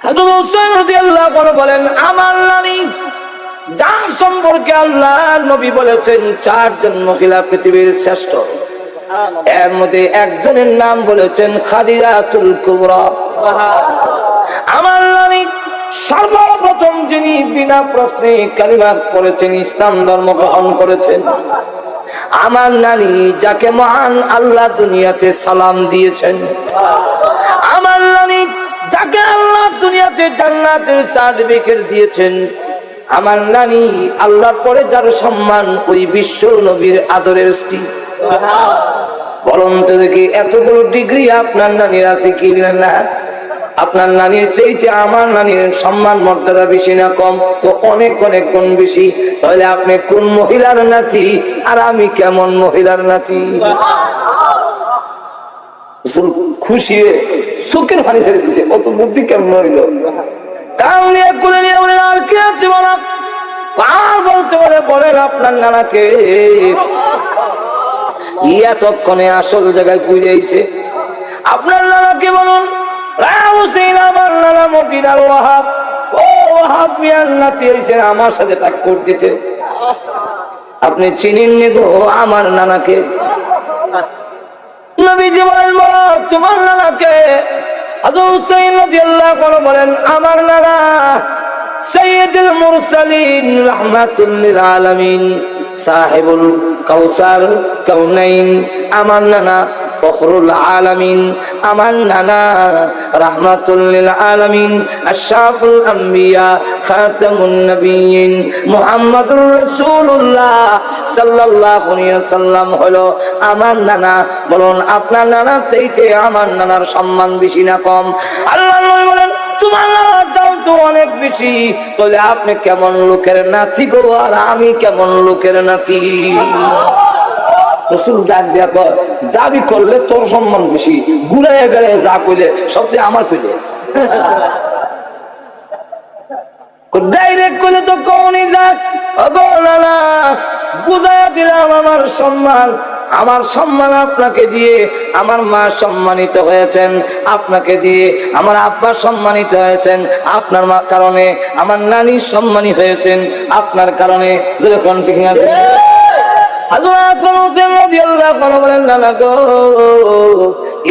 হযরত হুসাইন রাদিয়াল্লাহু আনহু বলেন, আমার নানি যার সম্পর্কে আল্লাহর নবী বলেছেন চারজন মহিলা পৃথিবীর শ্রেষ্ঠ, এর মধ্যে একজনের নাম বলেছেন খাদিজাতুল কুবরা। আমার নানি সর্বপ্রথম যিনি বিনা প্রশ্নে কালিমা পড়েছেন, ইসলাম ধর্ম গ্রহণ করেছেন, আমার নানি যাকে মহান আল্লাহ দুনিয়াতে সালাম দিয়েছেন, আমার নানি যাকে আল্লাহ দুনিয়াতে জান্নাতের সার্টিফিকেট দিয়েছেন, আমার নানি আল্লাহর পরে যার সম্মান ওই বিশ্ব নবীর আদরের স্ত্রী। বলুন তো দেখি, এতগুলো ডিগ্রি আপনার নানির আছে কি না? আপনার নানির চাইতে আমার নানির সম্মান মর্যাদা বেশি না কম? তো অনেক অনেক গুণ বেশি। তাহলে আপনি কোন মহিলার নাতি আর আমি কেমন মহিলার নাতি? খুশি চোখের পানি ছেড়ে দিছে, অত বুদ্ধি কেমন হইল? কান নিয়ে কোলে নিয়ে বলেন, আর কি আছে বলা? আর বলতে পারে, বলেন আপনার নানাকে। এতক্ষণে আসল জায়গায় বুঝাইছে। আপনার নানাকে বলুন, আমার নানা মদিনার ওয়াহাব, ও ওয়াহাব মিয়ার নাতি হইছে, আমার সাথে টাক্কর দিতে। আপনি চিনেননি গো আমার নানাকে? নবীজি বলেন, বলো তোমার নানাকে। হযরত হুসাইন রাদিয়াল্লাহু আনহু বলেন, আমার নানা সাইয়্যিদুল মুরসালিন রাহমাতুল লিল আলামিন সাহিবুল কাউসার কাউনাইন, আমার নানা ফখরুল আলামিন, আমার নানা রাহমাতুল লিল আলামিন আশরাফুল আম্বিয়া খাতামুন নবিয়্যিন মুহাম্মাদুর রাসূলুল্লাহ সাল্লাল্লাহু আলাইহি ওয়াসাল্লাম হলো আমার নানা। বলুন আপনার নানার চাইতে আমার নানার সম্মান বেশি না কম? আল্লাহর নবী বলেন, তোমার নানার দাম তো অনেক বেশি। তাহলে আপনি কেমন লোকের নাতি গো, আর আমি কেমন লোকের নাতি? রাসূল ডাক দিয়া কয়, দাবি করলে তোর সম্মান বেশি, ঘুরাইয়া গেলে যা কইলে সবচেয়ে আমার কইলে। ডাইরেক্ট কইলে তো কোনই যাক, ওগো নানা বুঝাইয়া দিলাম আমার সম্মান। আমার সম্মান আপনাকে দিয়ে আমার মা সম্মানিত হয়েছেন, আপনাকে দিয়ে আমার আব্বা সম্মানিত হয়েছেন, আপনার মা কারণে আমার নানি সম্মানী হয়েছেন, আপনার কারণে। যখন ঠিক না বলেন, নানা গো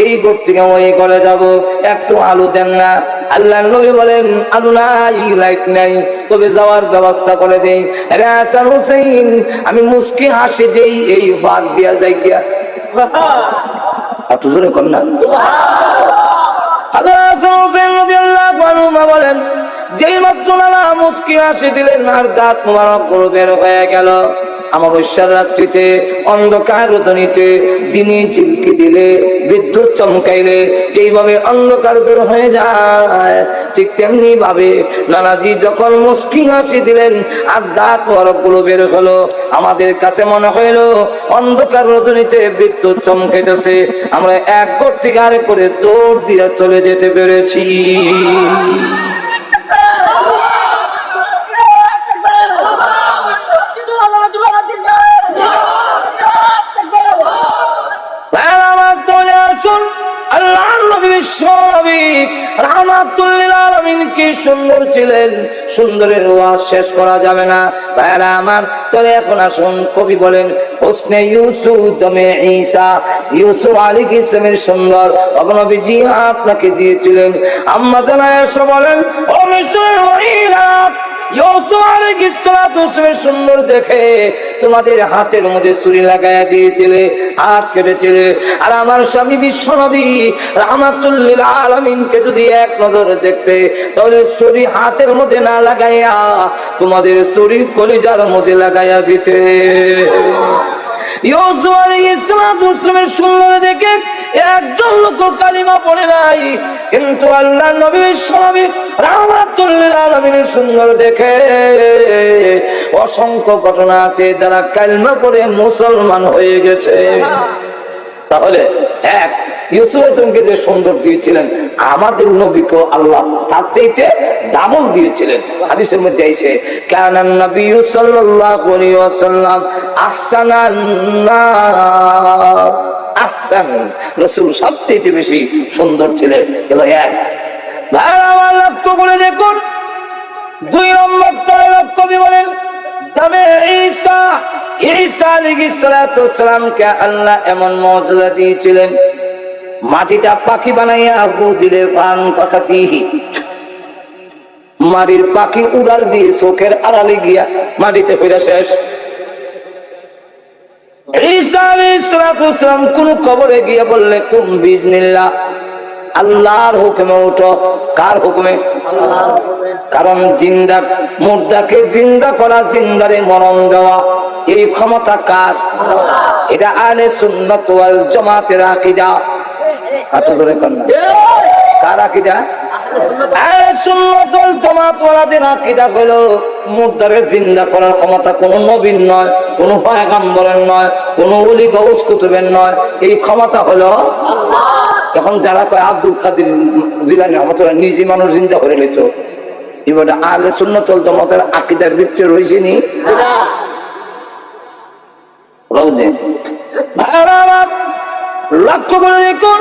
এই ঘর থেকে ওই ঘরে যাবো, একটু আলু দেন না। আল্লাহ নবী বলেন, আলু নাই, লাইট নাই, তবে যাওয়ার ব্যবস্থা করে দেই। আরে হাসান হুসাইন, আমি মুস্কি হাসি দেই, এই ভাগ দিয়া যাই গিয়া। একটু জোরে কর না। বলেন, যেই মাত্র নানা মুস্কি হাসি দিলেন আর দাঁত মোবারক গুলো বের হয়ে গেল। অমাবস্যার রাত্রিতে অন্ধকার রজনীতে দিনে ঝিলকি দিলে, বিদ্যুৎ চমকাইলে যেইভাবে অন্ধকার দূর হয়ে যায়, ঠিক তেমনি ভাবে নানাজি যখন মুস্কি হাসি দিলেন আর দাঁত মোবারক গুলো বের হলো, আমাদের কাছে মনে হইল অন্ধকার রজনীতে বিদ্যুৎ চমকাইতেছে, আমরা এক ঘর থেকে আরেক করে দৌড় দিয়ে চলে যেতে পেরেছি। কি সুন্দর ছিলেন, সুন্দরের ওয়াজ শেষ করা যাবে না ভাইরা আমার। তবে এখন আসুন, কবি বলেন, হোসনে ইউসুফ দমে ঈসা, ইউসুফ আলাইহিস সালামের সুন্দর নবীজি আপনাকে দিয়েছিলেন। আম্মা জানা এসে বলেন, ও মিশরের মহিলা, ইউসুফ আলাইহিস সালামের সুন্দর দেখে তোমাদের হাতের মধ্যে ছুরি লাগাইয়া দিয়েছিলে, হাত কেটেছিলে। আর আমার স্বামী বিশ্বনবী রাহমাতুল লিল আলামিনকে যদি এক নজরে দেখতে, তাহলে ছুরি হাতের মধ্যে না লাগাইয়া তোমাদের ছুরি কলিজার মধ্যে লাগাইয়া দিতে। ইউসুফ আলাইহিস সালামের সুন্দর দেখে একজন লোক কালিমা পড়ে নাই, কিন্তু আল্লাহর নবী বিশ্বনবী রাহমাতুল লিল আলামিনের সুন্দর দেখে অসংখ্য ঘটনা আছে যারা কালিমা পড়ে মুসলমান হয়ে গেছে। তাহলে এক, ইউসুফ আলাইহিসসালামকে যে সুন্দর দিয়েছিলেন, আমাদের নবীকে আল্লাহ তার চাইতে ডাবল দিয়েছিলেন। হাদিসের মধ্যে আইছে, কানান নবী সাল্লাল্লাহু আলাইহি ওয়াসাল্লাম আহসানান নাস, আহসান রাসূল সবচেয়ে বেশি সুন্দর ছিলেন। হলো এক। ভাই আমার লক্ষ্য করে দেখুন, 2 নম্বর কবি বলেন তবে ঈসা আলাইহিস সালাতু ওয়াসসালামকে আল্লাহ এমন মুজিজা দিয়েছিলেন, মাটিটা পাখি বানাইয়া আবু দিলে ফান ফাখাফিহি, মাটির পাখি উড়াল দিয়ে চোখের আড়ালে গিয়া মাটিতে ফিরে শেষ। ঈসা আলাইহিস সালাতু ওয়াসসালাম কোন কবরে গিয়ে বললে কুম বিইজনিল্লাহ, আল্লাহর হুকুমে উঠো। কার হুকুমে? আল্লাহর হুকুমে। কারণ জিন্দা মুর্দাকে জিন্দা করা, জিন্দারে মরণ দেওয়া, এই ক্ষমতা কার? আল্লাহ। এটা আহলে সুন্নাত ওয়াল জামাতের আকীদা। আচ্ছা জোরে কোন না, কার আকীদা? আহলে সুন্নাত ওয়াল জামাত ওয়ালাদের আকীদা হলো মুর্দারে জিন্দা করার ক্ষমতা কোন নবীর নয়, কোন পয়গম্বরের নয়, কোন ওলি গাউস কুতুবের নয়, এই ক্ষমতা হলো আল্লাহ। এখন যারা কয় আব্দুল কাদের জিলানী রহমাতুল্লাহ নিজে মানুষ জিন্দা করে নিত, এবার আহলে সুন্নাত ওয়াল জামাতের আকীদার ভিতরে রইছে নি না? লক্ষ্য করে দেখুন,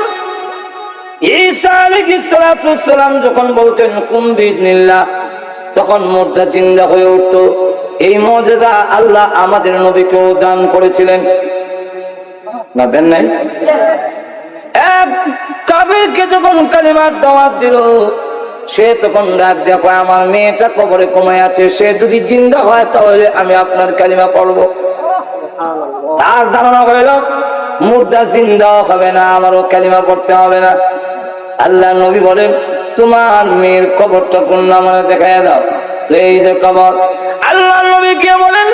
ঈসা আলাইহিস সালাতু ওয়াসসালাম যখন বলতেন কুম বিইজনিল্লাহ, তখন মুর্দা জিন্দা হয়ে উঠত। এই মুজিজা আল্লাহ আমাদের নবীকেও দান করেছিলেন না, দেন নাই? এক কাফিরকে যখন কালিমার দাওয়াত দিল, সে তখন ডাক দিয়ে কয় আমার মেয়েটা কবরে কমায় আছে, সে যদি জিন্দা হয় তাহলে আমি আপনার কালিমা পড়বো। তার ধারণা হইল মুর্দা জিন্দা হবে না, আমারও কালিমা পড়তে হবে না। আল্লাহ নবী বলেন তোমার মেয়ের কবরটা কোন নামে দেখায় দাও, এই যে কবর। আল্লাহ নবী কে বলেন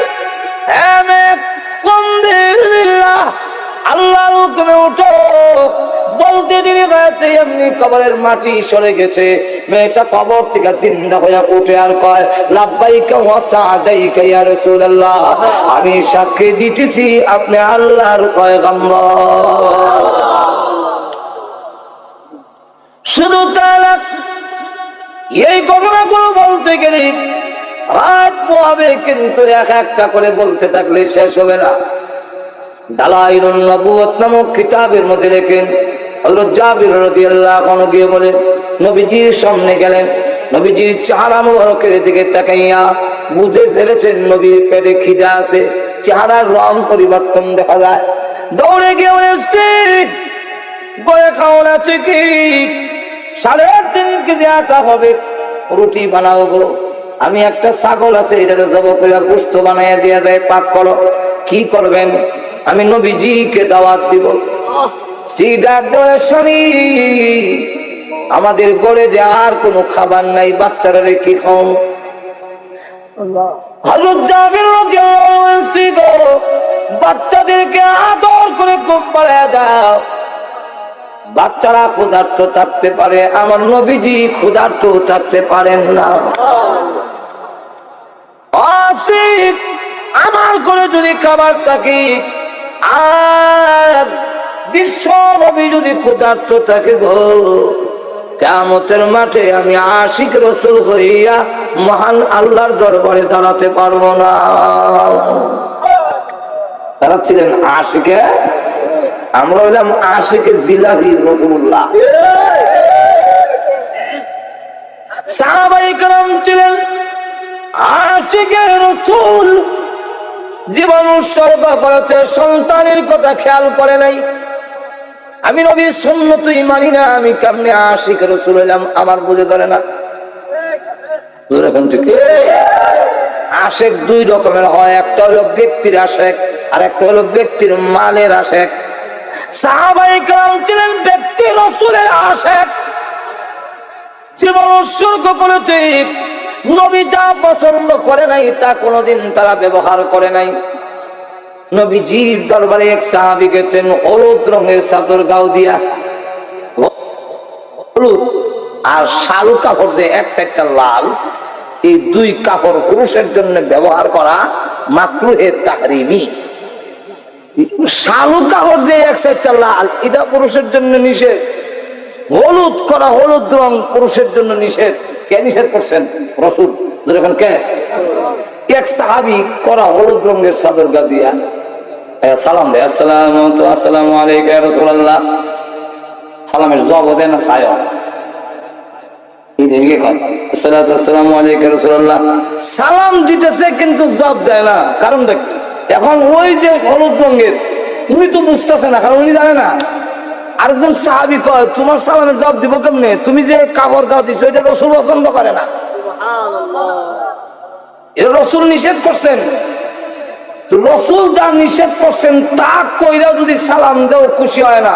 আল্লাহর হুকুমে উঠো। বলতে দেরি হয়েছে এমনি কবরের মাটি সরে গেছে, মেয়েটা কবর থেকে জিন্দা হয়ে উঠে আর কয় লাব্বাইকা ওয়া সাদাইকা ইয়া রাসূলুল্লাহ, আমি সাক্ষী দিতেছি আপনি আল্লাহর পয়গম্বর। শুধু তাই না, এই ঘটনাগুলো বলতে গেলে রাত পোহাবে, কিন্তু এক একটা করে বলতে থাকলে শেষ হবে না। দালাইলুন নবুওয়াত নামক কিতাবের মধ্যে লেখেন হযরত জাবির রাদিয়াল্লাহু আনহু গিয়ে বলেন নবীজির সামনে গেলেন, নবীজির চেহারা মুবারকের দিকে তাকাইয়া বুঝে ফেলেছেন নবীর পেটে খিদা আছে, চেহারার রং পরিবর্তন দেখা যায়। দৌড়ে গিয়ে বলেন গয়ে খাওয়ার আছে কি? 3.5 কেজি আটা হবে, রুটি বানাও গো। আমি একটা ছাগল আছে, এটা জব করে গোশত বানাইয়া দিয়া যায়, পাক করো। কি করবেন? আমি নবীজিকে দাওয়াত দিব। আমাদের গড়ে যে আর কোনো খাবার নাই, বাচ্চারা কি খাও? হযরত জাবির রাদিয়াল্লাহু আনহু বাচ্চাদেরকে আদর করে খুব বাড়ায় দাও। বাচ্চারা ক্ষুধার্ত থাকতে পারে, আমার নবীজি ক্ষুধার্ত থাকতে পারেন না। আমার ঘরে যদি খাবার থাকে আর বিশ্ব নবী যদি ক্ষুধার্ত থাকে গো, কিয়ামতের মাঠে আমি আশিক রাসূল হইয়া মহান আল্লাহর দরবারে দাঁড়াতে পারবো না। তারা ছিলেন আশিকে, আমরা হইলাম আশিকে জিলাহি রাসূলুল্লাহ। সাহাবায়ে কেরাম ছিলেন আশিকে রাসূল, জীবন উৎসর্গ করেছে, সন্তানের কথা খেয়াল করে নাই। আমি নবীর সুন্নতই মানি না, আমি কেমনে আশিক রাসূল হইলাম? আমার বুঝে ধরে না। আশেক 2 রকমের হয়, একটা হলো ব্যক্তির আশেক আর একটা হলো ব্যক্তির মালের আশেক। সাহাবায়ে কেরাম ছিলেন ব্যক্তি রাসূলের আশেক, জীবন উৎসর্গ করেছে। নবী যা পছন্দ করে নাই তা কোনোদিন তারা ব্যবহার করে নাই। নবীজির দরবারে এক সাহাবী গেছেন, হলুদ রঙের চাদর গাও দিয়া, হলুদ আর শালু কাপড় যে 1-4টা লাল, এই 2 কাপড় পুরুষের জন্য ব্যবহার করা মাকরুহে তাহরিমি। শালু কাপড় যে 1-4টা লাল, এটা পুরুষের জন্য নিষেধ। হলুদ করা, হলুদ রং পুরুষের জন্য নিষেধ। কে নিষেধ করছেন? রাসূল। যখন কে? এক সাহাবী করা হলুদ রঙের চাদর গা দিয়া সালাম দেয়, আসসালামু আলাইকা ইয়া রাসূলুল্লাহ। সালামের জবাব দেয় না, ছায় সালাম দিতেছে কিন্তু জবাব দেয় না, কারণ দেখতে এখন ওই যে হলুদ রঙের উনি তো বুঝতেছে না, কারণ উনি জানে না। আরেকজন সাহাবী কয় তোমার সালামের জবাব দিব কেমনে, তুমি যে কাপড় গাও দিচ্ছ এটা রসুল পছন্দ করে না, এটা রসুল নিষেধ করছেন। রসুল যা নিষেধ করছেন তা কইরা যদি সালাম দেও খুশি হয় না,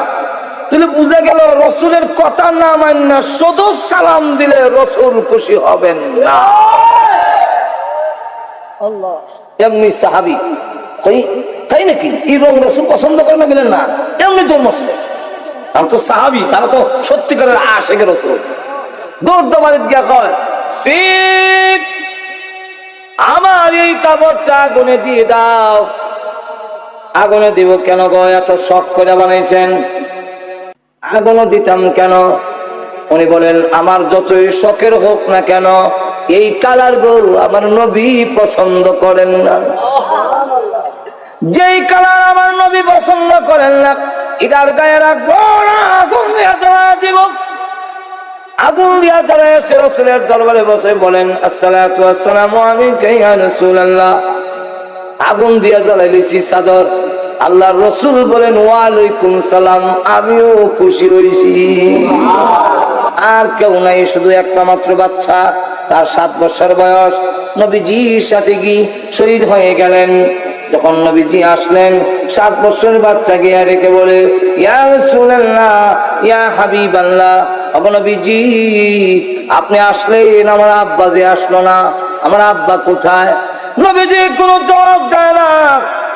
তাহলে বুঝা গেল রসুলের কথা না মান্য শুধু সালাম দিলে রসুল খুশি হবেন না। এমনি সাহাবী কই তাই নাকি এই রং রসুল পছন্দ করে না, বলেন না এমনি তোর মসলে আর তো সাহাবী, তারা তো সত্যিকারের আশেকে রসুল। দৌড় বাড়িতে গিয়া কয় স্ত্রী আমার এই কাপড়টা আগুনে দিয়ে দাও। আগুনে দিব কেন গো, এত শখ করে বানাইছেন, আগুনও দিতাম কেন। উনি বলেন আমার যতই শখের হোক না কেন এই কালার গো আমার নবী পছন্দ করেন না। যেই কালার আমার নবী পছন্দ করেন না এটার গায়ে রাখবো না, আগুন দিয়া জ্বালা দিব। আগুন দিয়া জ্বালা এসে রাসূলের দরবারে বসে বলেন আসসালাতু ওয়াসসালামু আলাইকা ইয়া রাসূলুল্লাহ। আগুন দিয়া জ্বালাইছি চাদর। আল্লাহর রাসূল বলেন ওয়ালাইকুম সালাম, আমিও খুশি হইছি। আর কেউ নাই, শুধু একটা মাত্র বাচ্চা, তার 7 বছর বয়স, নবীজির সাথে গিয়ে শহীদ হয়ে গেলেন। যখন নবীজি আসলেন 7 বছরের বাচ্চাকে রেখে বলে ইয়া রাসূলুল্লাহ ইয়া হাবিবাল্লাহ, ওগো নবীজি আপনি আসলেন, আমার আব্বা যে আসলো না, আমার আব্বা কোথায়? নবীজি কোনো জবাব দেয় না,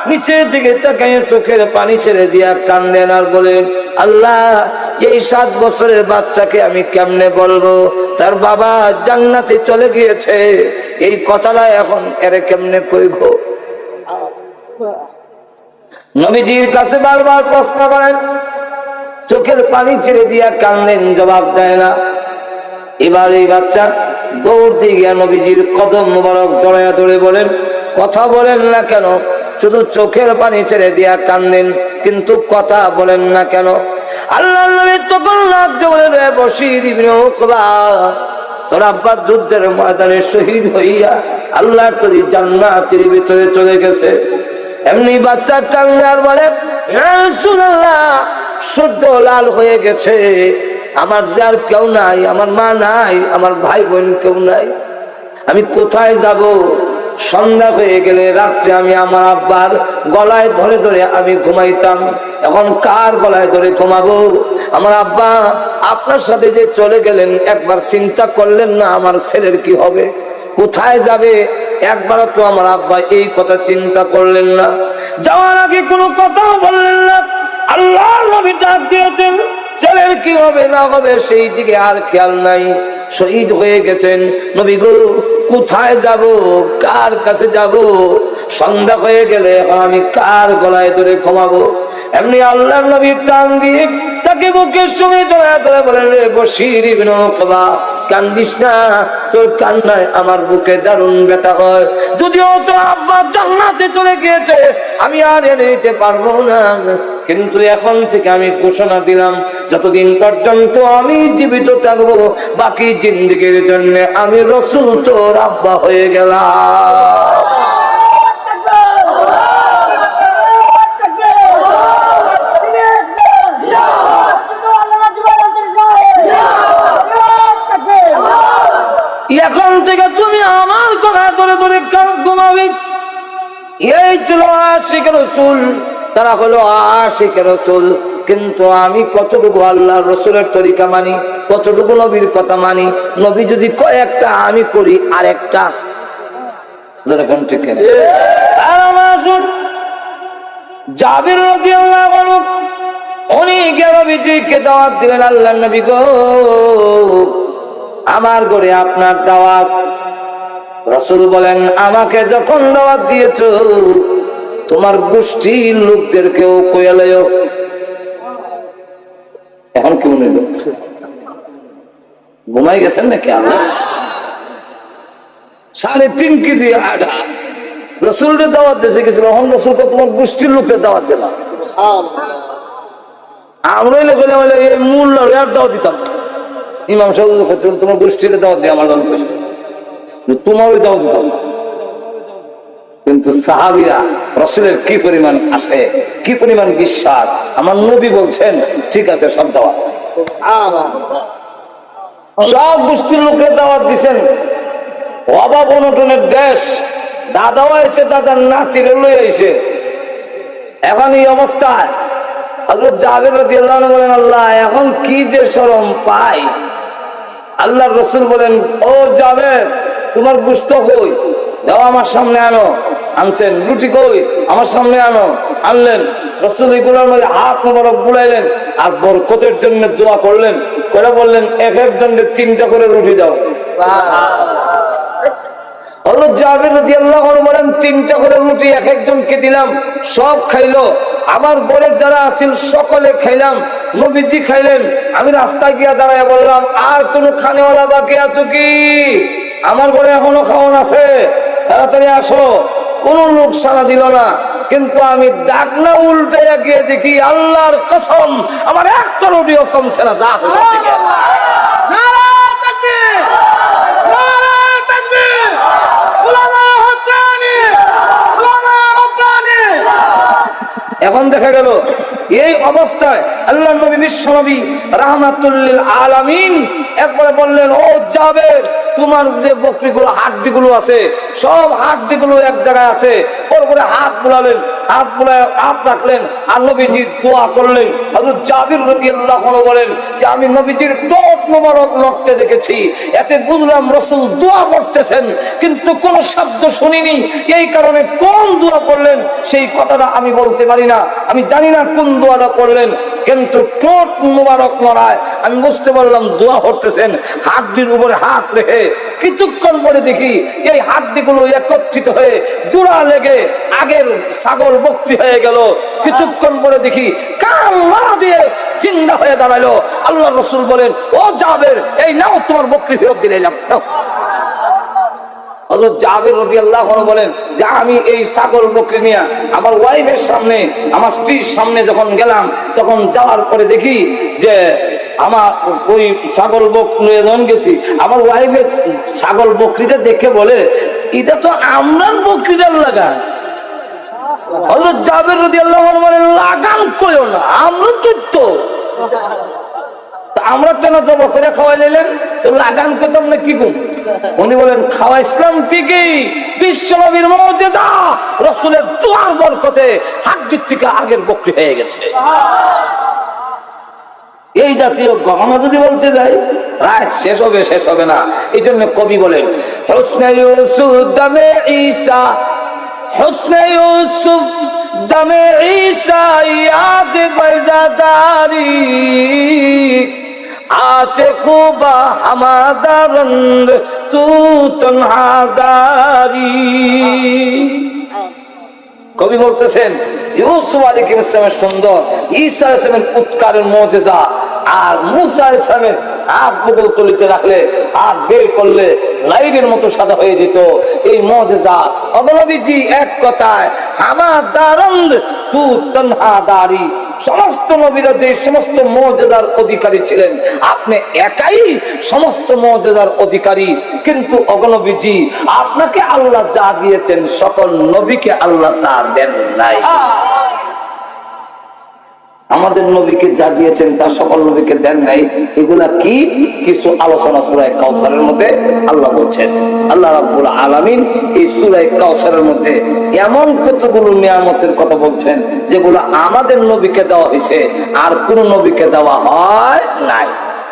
নিচের দিকে তাকিয়ে চোখের পানি ছেড়ে দিয়া কান্দেন আর বলেন আল্লাহ এই 7 বছরের বাচ্চাকে আমি কেমনে বলবো তার বাবা জান্নাতে চলে গিয়েছে, এই কথাটা এখন এরে কেমনে কইবো? নবীজির কাছে বারবার প্রশ্ন করেন, চোখের পানি ছেড়ে দিয়া কান্দেন, জবাব দেয় না। এবার এই বাচ্চা দৌড় দিয়ে গিয়া নবীজির কদম মোবারক জড়াইয়া ধরে বলেন কথা বলেন না কেন, শুধু চোখের পানি ছেড়ে দিয়া কান্দেন কিন্তু কথা বলেন না কেন? আল্লাহ নবী তখন লাগতে বলেন রে বশীর ইবনে উকবা, তোর আব্বা যুদ্ধের ময়দানে শহীদ হইয়া আল্লাহর তরি জান্নাতের ভিতরে চলে গেছে। এমনি বাচ্চা কান্দে আর বলে ইয়া রাসূলুল্লাহ সূর্য লাল হয়ে গেছে, আমার যে আর কেউ নাই, আমার মা নাই, আমার ভাই বোন কেউ নাই, আমি কোথায় যাব? সন্ধ্যা হয়ে গেলে রাত্রে আমি আমার আব্বার গলায় ধরে ধরে আমি ঘুমাইতাম, এখন কার গলায় ধরে ঘুমাবো? আমার আব্বা আপনার সাথে যে চলে গেলেন একবার চিন্তা করলেন না আমার ছেলের কি হবে, কোথায় যাবে? একবারও তো আমার আব্বা এই কথা চিন্তা করলেন না, যাওয়ার আগে কোনো কথাও বললেন না। আল্লাহর নবী ডাক দিয়েছেন ছেলের কি হবে না হবে সেই দিকে আর খেয়াল নাই, শহীদ হয়ে গেছেন। নবী গো কোথায় যাব, কার কাছে যাব? সন্ধ্যা হয়ে গেলে আমি কার গলায় ধরে ঘুমাবো? এমনি আল্লাহর নবী টান দিয়ে তাকে বুকের সঙ্গে জড়ায় ধরে বলেন রে বশীর ইবনে উকবা কান্দিস না, তোর কান্নায় আমার বুকে দারুণ ব্যথা হয়, যদিও তো আব্বা জান্নাতে চলে গিয়েছে আমি আর এনে নিতে পারবো না, কিন্তু এখন থেকে আমি ঘোষণা দিলাম যতদিন পর্যন্ত আমি জীবিত থাকবো বাকি জিন্দেগির জন্য আমি রাসূল তোর আব্বা হয়ে গেলাম। এখন থেকে তুমি আমার কথা ধরে ধরে ঘুমাবি। এই ছিল আশিক রাসূল, তারা হলো আশিক রাসূল। কিন্তু আমি কতটুকু আল্লাহর রাসূলের তরিকা মানি, কতটুকু নবীর কথা মানি? নবী যদি কয় একটা আমি করি আর একটা, যেরকম ঠিক না। জাবির রাদিয়াল্লাহু আনহু উনি নবীজিকে দাওয়াত দিলেন, আল্লাহর নবী গো আমার ঘরে আপনার দাওয়াত। রাসূল বলেন আমাকে যখন দাওয়াত দিয়েছো তোমার গোষ্ঠীর লোকদেরকেও কইয়া লইও। এখন কি মনে হলো ঘুমাই গেছেন নাকি? আল্লাহ 3.5 কেজি আটা রাসূলের দাওয়াত দিয়েছে গেছিল, এখন রাসূলকে তোমার গোষ্ঠীর লোকের দাওয়াত দিলাম। আমরা এই মূল দাওয়াত দিতাম ইমাম সাহেব তোমার গোষ্ঠীর দাওয়াত দিয়ে আমার দল কইছে তোমারও দাওয়াত দিত। কিন্তু সাহাবীরা রাসূলের কি পরিমাণ আসে, কি পরিমাণ বিশ্বাস, আমার নবী বলছেন ঠিক আছে সব দাওয়াত। সব গোষ্ঠীর লোকের দাওয়াত দিচ্ছেন। অভাব অনটনের দেশ, দাদাও আইছে, দাদার নাতিরে লই আইছে। এখন এই অবস্থায় হযরত জাবের রাদিয়াল্লাহু আনহু বলেন, আল্লাহ এখন কি যে শরম পাই। আল্লাহর রাসূল বলেন, ও জাবের তোমার গোশত কই, দাও আমার সামনে আনো। আনছেন। রুটি কই, আমার সামনে আনো। আনলেন। রাসূল এগুলোর মধ্যে হাত মোবারক বুলাইলেন আর বরকতের জন্য দোয়া করলেন। করে বললেন এক একজনকে 3টা করে রুটি দাও। হযরত জাবের রাদিয়াল্লাহু আনহু বলেন 3টা করে রুটি এক একজনকে দিলাম, সব খাইলো। আমার ঘরের যারা আছেন সকলে খাইলাম, নবীজি খাইলেন। আমি রাস্তায় গিয়া দাঁড়ায় বললাম, আর কোন খানেওয়ালা বাকি আছো কি? আমার ঘরে এখনো খাওয়ান আছে, তাড়াতাড়ি আসো। কোন লোক সাড়া দিল না। কিন্তু আমি ডাকনা উল্টাইয়া গিয়ে দেখি আল্লাহর কসম আমার একটা রুটিও কমছে না, যা আছে সব থেকে। এখন দেখা গেল এই অবস্থায় আল্লাহ নবী বিশ্বনবী রাহমাতুল লিল আলামিন একবারে বললেন, ও জাবের তোমার যে বকরিগুলো হাড্ডিগুলো আছে সব হাড্ডিগুলো এক জায়গায় আছে। ওর উপরে হাত বুলালেন, হাত বুলায় হাত রাখলেন আর নবীজি দোয়া করলেন। হযরত জাবির রাদিয়াল্লাহু আনহু বলেন যে আমি নবীজির ঠোঁট মোবারক নড়তে দেখেছি, এতে বুঝলাম রাসূল দোয়া করতেছেন কিন্তু কোন শব্দ শুনিনি। এই কারণে কোন দোয়া করলেন সেই কথাটা আমি বলতে পারি না, আমি জানি না কোন দোয়াটা করলেন, কিন্তু ঠোঁট মোবারক নড়ায় আমি বুঝতে পারলাম দোয়া করতেছেন। হাড্ডির উপরে হাত রেখে কিছুক্ষণ পরে দেখি এই হাড্ডিগুলো একত্রিত হয়ে জোড়া লেগে আগের ছাগল বকরি হয়ে গেল। কিছুক্ষণ পরে দেখি কান মারা দিয়ে জিন্দা হয়ে দাঁড়ালো। আল্লাহ রাসূল বলেন, ও জাবের এই নাও তোমার বকরি ফেরত দিলাম। হযরত জাবের রাদিয়াল্লাহু আনহু বলেন যে আমি এই ছাগল বকরি নিয়ে আমার ওয়াইফের সামনে, আমার স্ত্রীর সামনে যখন গেলাম, তখন যাওয়ার পরে দেখি যে আমার ওই ছাগল বকরি যখন গেছি, আমার ওয়াইফের ছাগল বকরিটা দেখে বলে এটা তো আমরার বকরিটার লাগান। হযরত জাবের রাদিয়াল্লাহু আনহু বলেন, লাগান কইও না, আমরা তো আমরা টানা জব করে খাওয়াই নিলেন, তো লাগান করতাম না কি গুণ? উনি বলেন খাওয়া ইসলাম ঠিকই, বিশ্বনবীর মুজিজা, রাসূলের দোয়ার বরকতে হাড্ডির থেকে আগের বকরি হয়ে গেছে। এই জাতীয় গহনা যদি বলতে যাই রাত শেষ হবে না। এই জন্য কবি বলেন, হুসনে ইউসুফ দামে ঈসা, হুসনে ইউসুফ দামে ঈসা ইয়াদ বাইজাদারি, आते खूबा हमादारंद तू तन्हादारी। কবি বলতেছেন ইউসুফ আলাইহিস সালামের সুন্দর, ঈসা আলাইহিস সালামের উৎকারের মুজিজা, আর মুসা আলাইহিস সালামের হাত মুগল তলিতে রাখলে হাত বের করলে লাইটের মতো সাদা হয়ে যেত। এই মুজিজা নবীজি এক কথায় হামাদারন্দ তু তনহাদারি, সমস্ত নবীরা যে সমস্ত মুজিজার অধিকারী ছিলেন, আপনি একাই সমস্ত মুজিজার অধিকারী। কিন্তু অগনবীজি আপনাকে আল্লাহ যা দিয়েছেন সকল নবীকে আল্লাহ তা দেন নাই। আমাদের নবীকে যা দিয়েছেন তা সকল নবীকে দেন নাই। এগুলা কি কিছু আলোচনা সূরা কাউসারের মধ্যে আল্লাহ বলছেন। আল্লাহ রাব্বুল আলামিন এই সূরা কাউসারের মধ্যে এমন কতগুলো নিয়ামতের কথা বলছেন যেগুলো আমাদের নবীকে দেওয়া হয়েছে আর কোন নবীকে দেওয়া হয় নাই।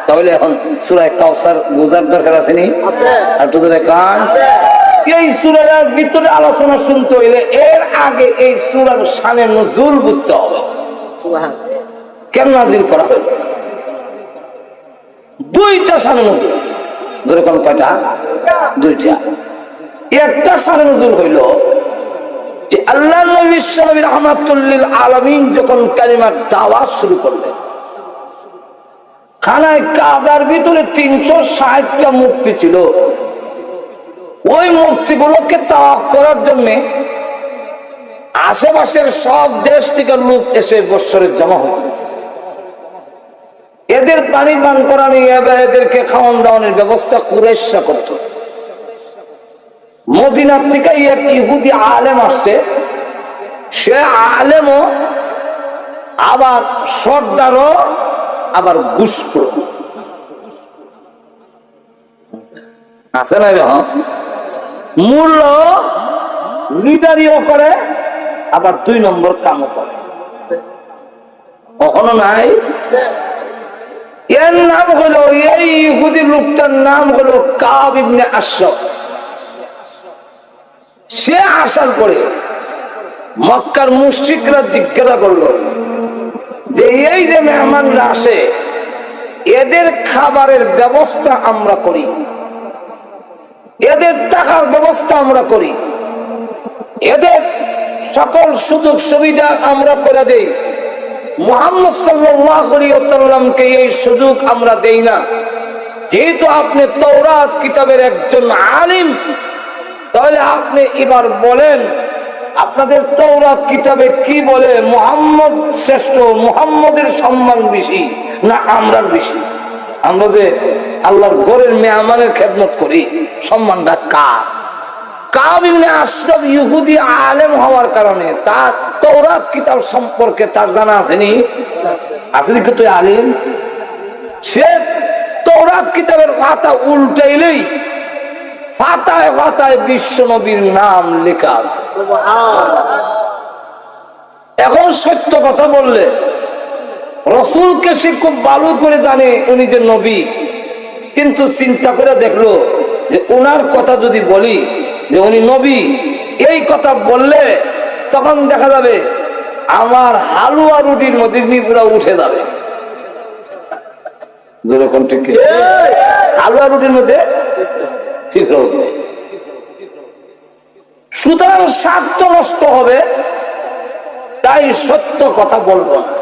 তাহলে এখন সূরা কাউসার বোঝার দরকার আছে নি? আর তো কান এই সূরার ভিতরে আলোচনা শুনতে হইলে এর আগে এই সূরার শানে নুজুল বুঝতে হবে। সুবহানাল্লাহ। কেন নাজিল করা হলো? দুইটা শানে নুজুল। যেরকম কয়টা? দুইটা। একটা শানে নুজুল হইল যে আল্লাহ নবী বিশ্বনবী রাহমাতুল লিল আলামিন যখন কালিমার দাওয়াত শুরু করলেন, খানায় কাবার ভিতরে 360টা মূর্তি ছিল। ওই মূর্তিগুলোকে তাওয়াফ করার জন্য আশেপাশের সব দেশ থেকে লোক এসে বৎসরে জমা হতো। এদের পানি পান করানো এদেরকে খাওয়ান দাওয়ানোর ব্যবস্থা কুরাইশরা করত। মদিনার থেকে এক ইহুদি আলেম আসছে, সে আলেমও আবার সর্দারও আবার ঘুষখোর আছে না, মূল্য লিডারিও করে আবার 2 নম্বর কামও করে। কখনো নাই? এর নাম হলো, এই ইহুদি লোকটার নাম হলো কাব ইবনে আশরাফ। সে আসার পরে মক্কার মুশরিকরা জিজ্ঞাসা করলো যে এই যে মেহমানরা আসে এদের খাবারের ব্যবস্থা আমরা করি, এদের টাকার ব্যবস্থা আমরা করি, এদের সকল সুযোগ সুবিধা আমরা করে দেই, মুহাম্মদ সাল্লাল্লাহু আলাইহি ওয়াসাল্লামকে এই সুযোগ আমরা দেই না। যেহেতু আপনি তাওরাত কিতাবের একজন আলিম, তাহলে আপনি এবার বলেন আপনাদের তাওরাত কিতাবে কি বলে, মুহাম্মদ শ্রেষ্ঠ, মুহাম্মদের সম্মান বেশি না আমরার বেশি? আমরা যে আল্লাহর ঘরের মেহমানের খেদমত করি, সম্মানটা কার? কাব ইবনে আশরাফ ইহুদি আলেম হওয়ার কারণে তার তাওরাত কিতাব সম্পর্কে তার জানা আসেনি, আসেনি কিন্তু আলেম। সে তাওরাত কিতাবের পাতা উল্টাইলেই পাতায় পাতায় বিশ্ব নবীর নাম লেখা আছে। এখন সত্য কথা বললে রসুলকে সে খুব ভালো করে জানে উনি যে নবী, কিন্তু চিন্তা করে দেখলো যে ওনার কথা যদি বলি যে উনি নবী, এই কথা বললে তখন দেখা যাবে আমার হালুয়া রুটির মধ্যে পুরা উঠে যাবে। যেরকম ঠিক হালুয়া রুটির মধ্যে ঠিক হবে, সুতরাং স্বার্থ নষ্ট হবে, তাই সত্য কথা বলবো না।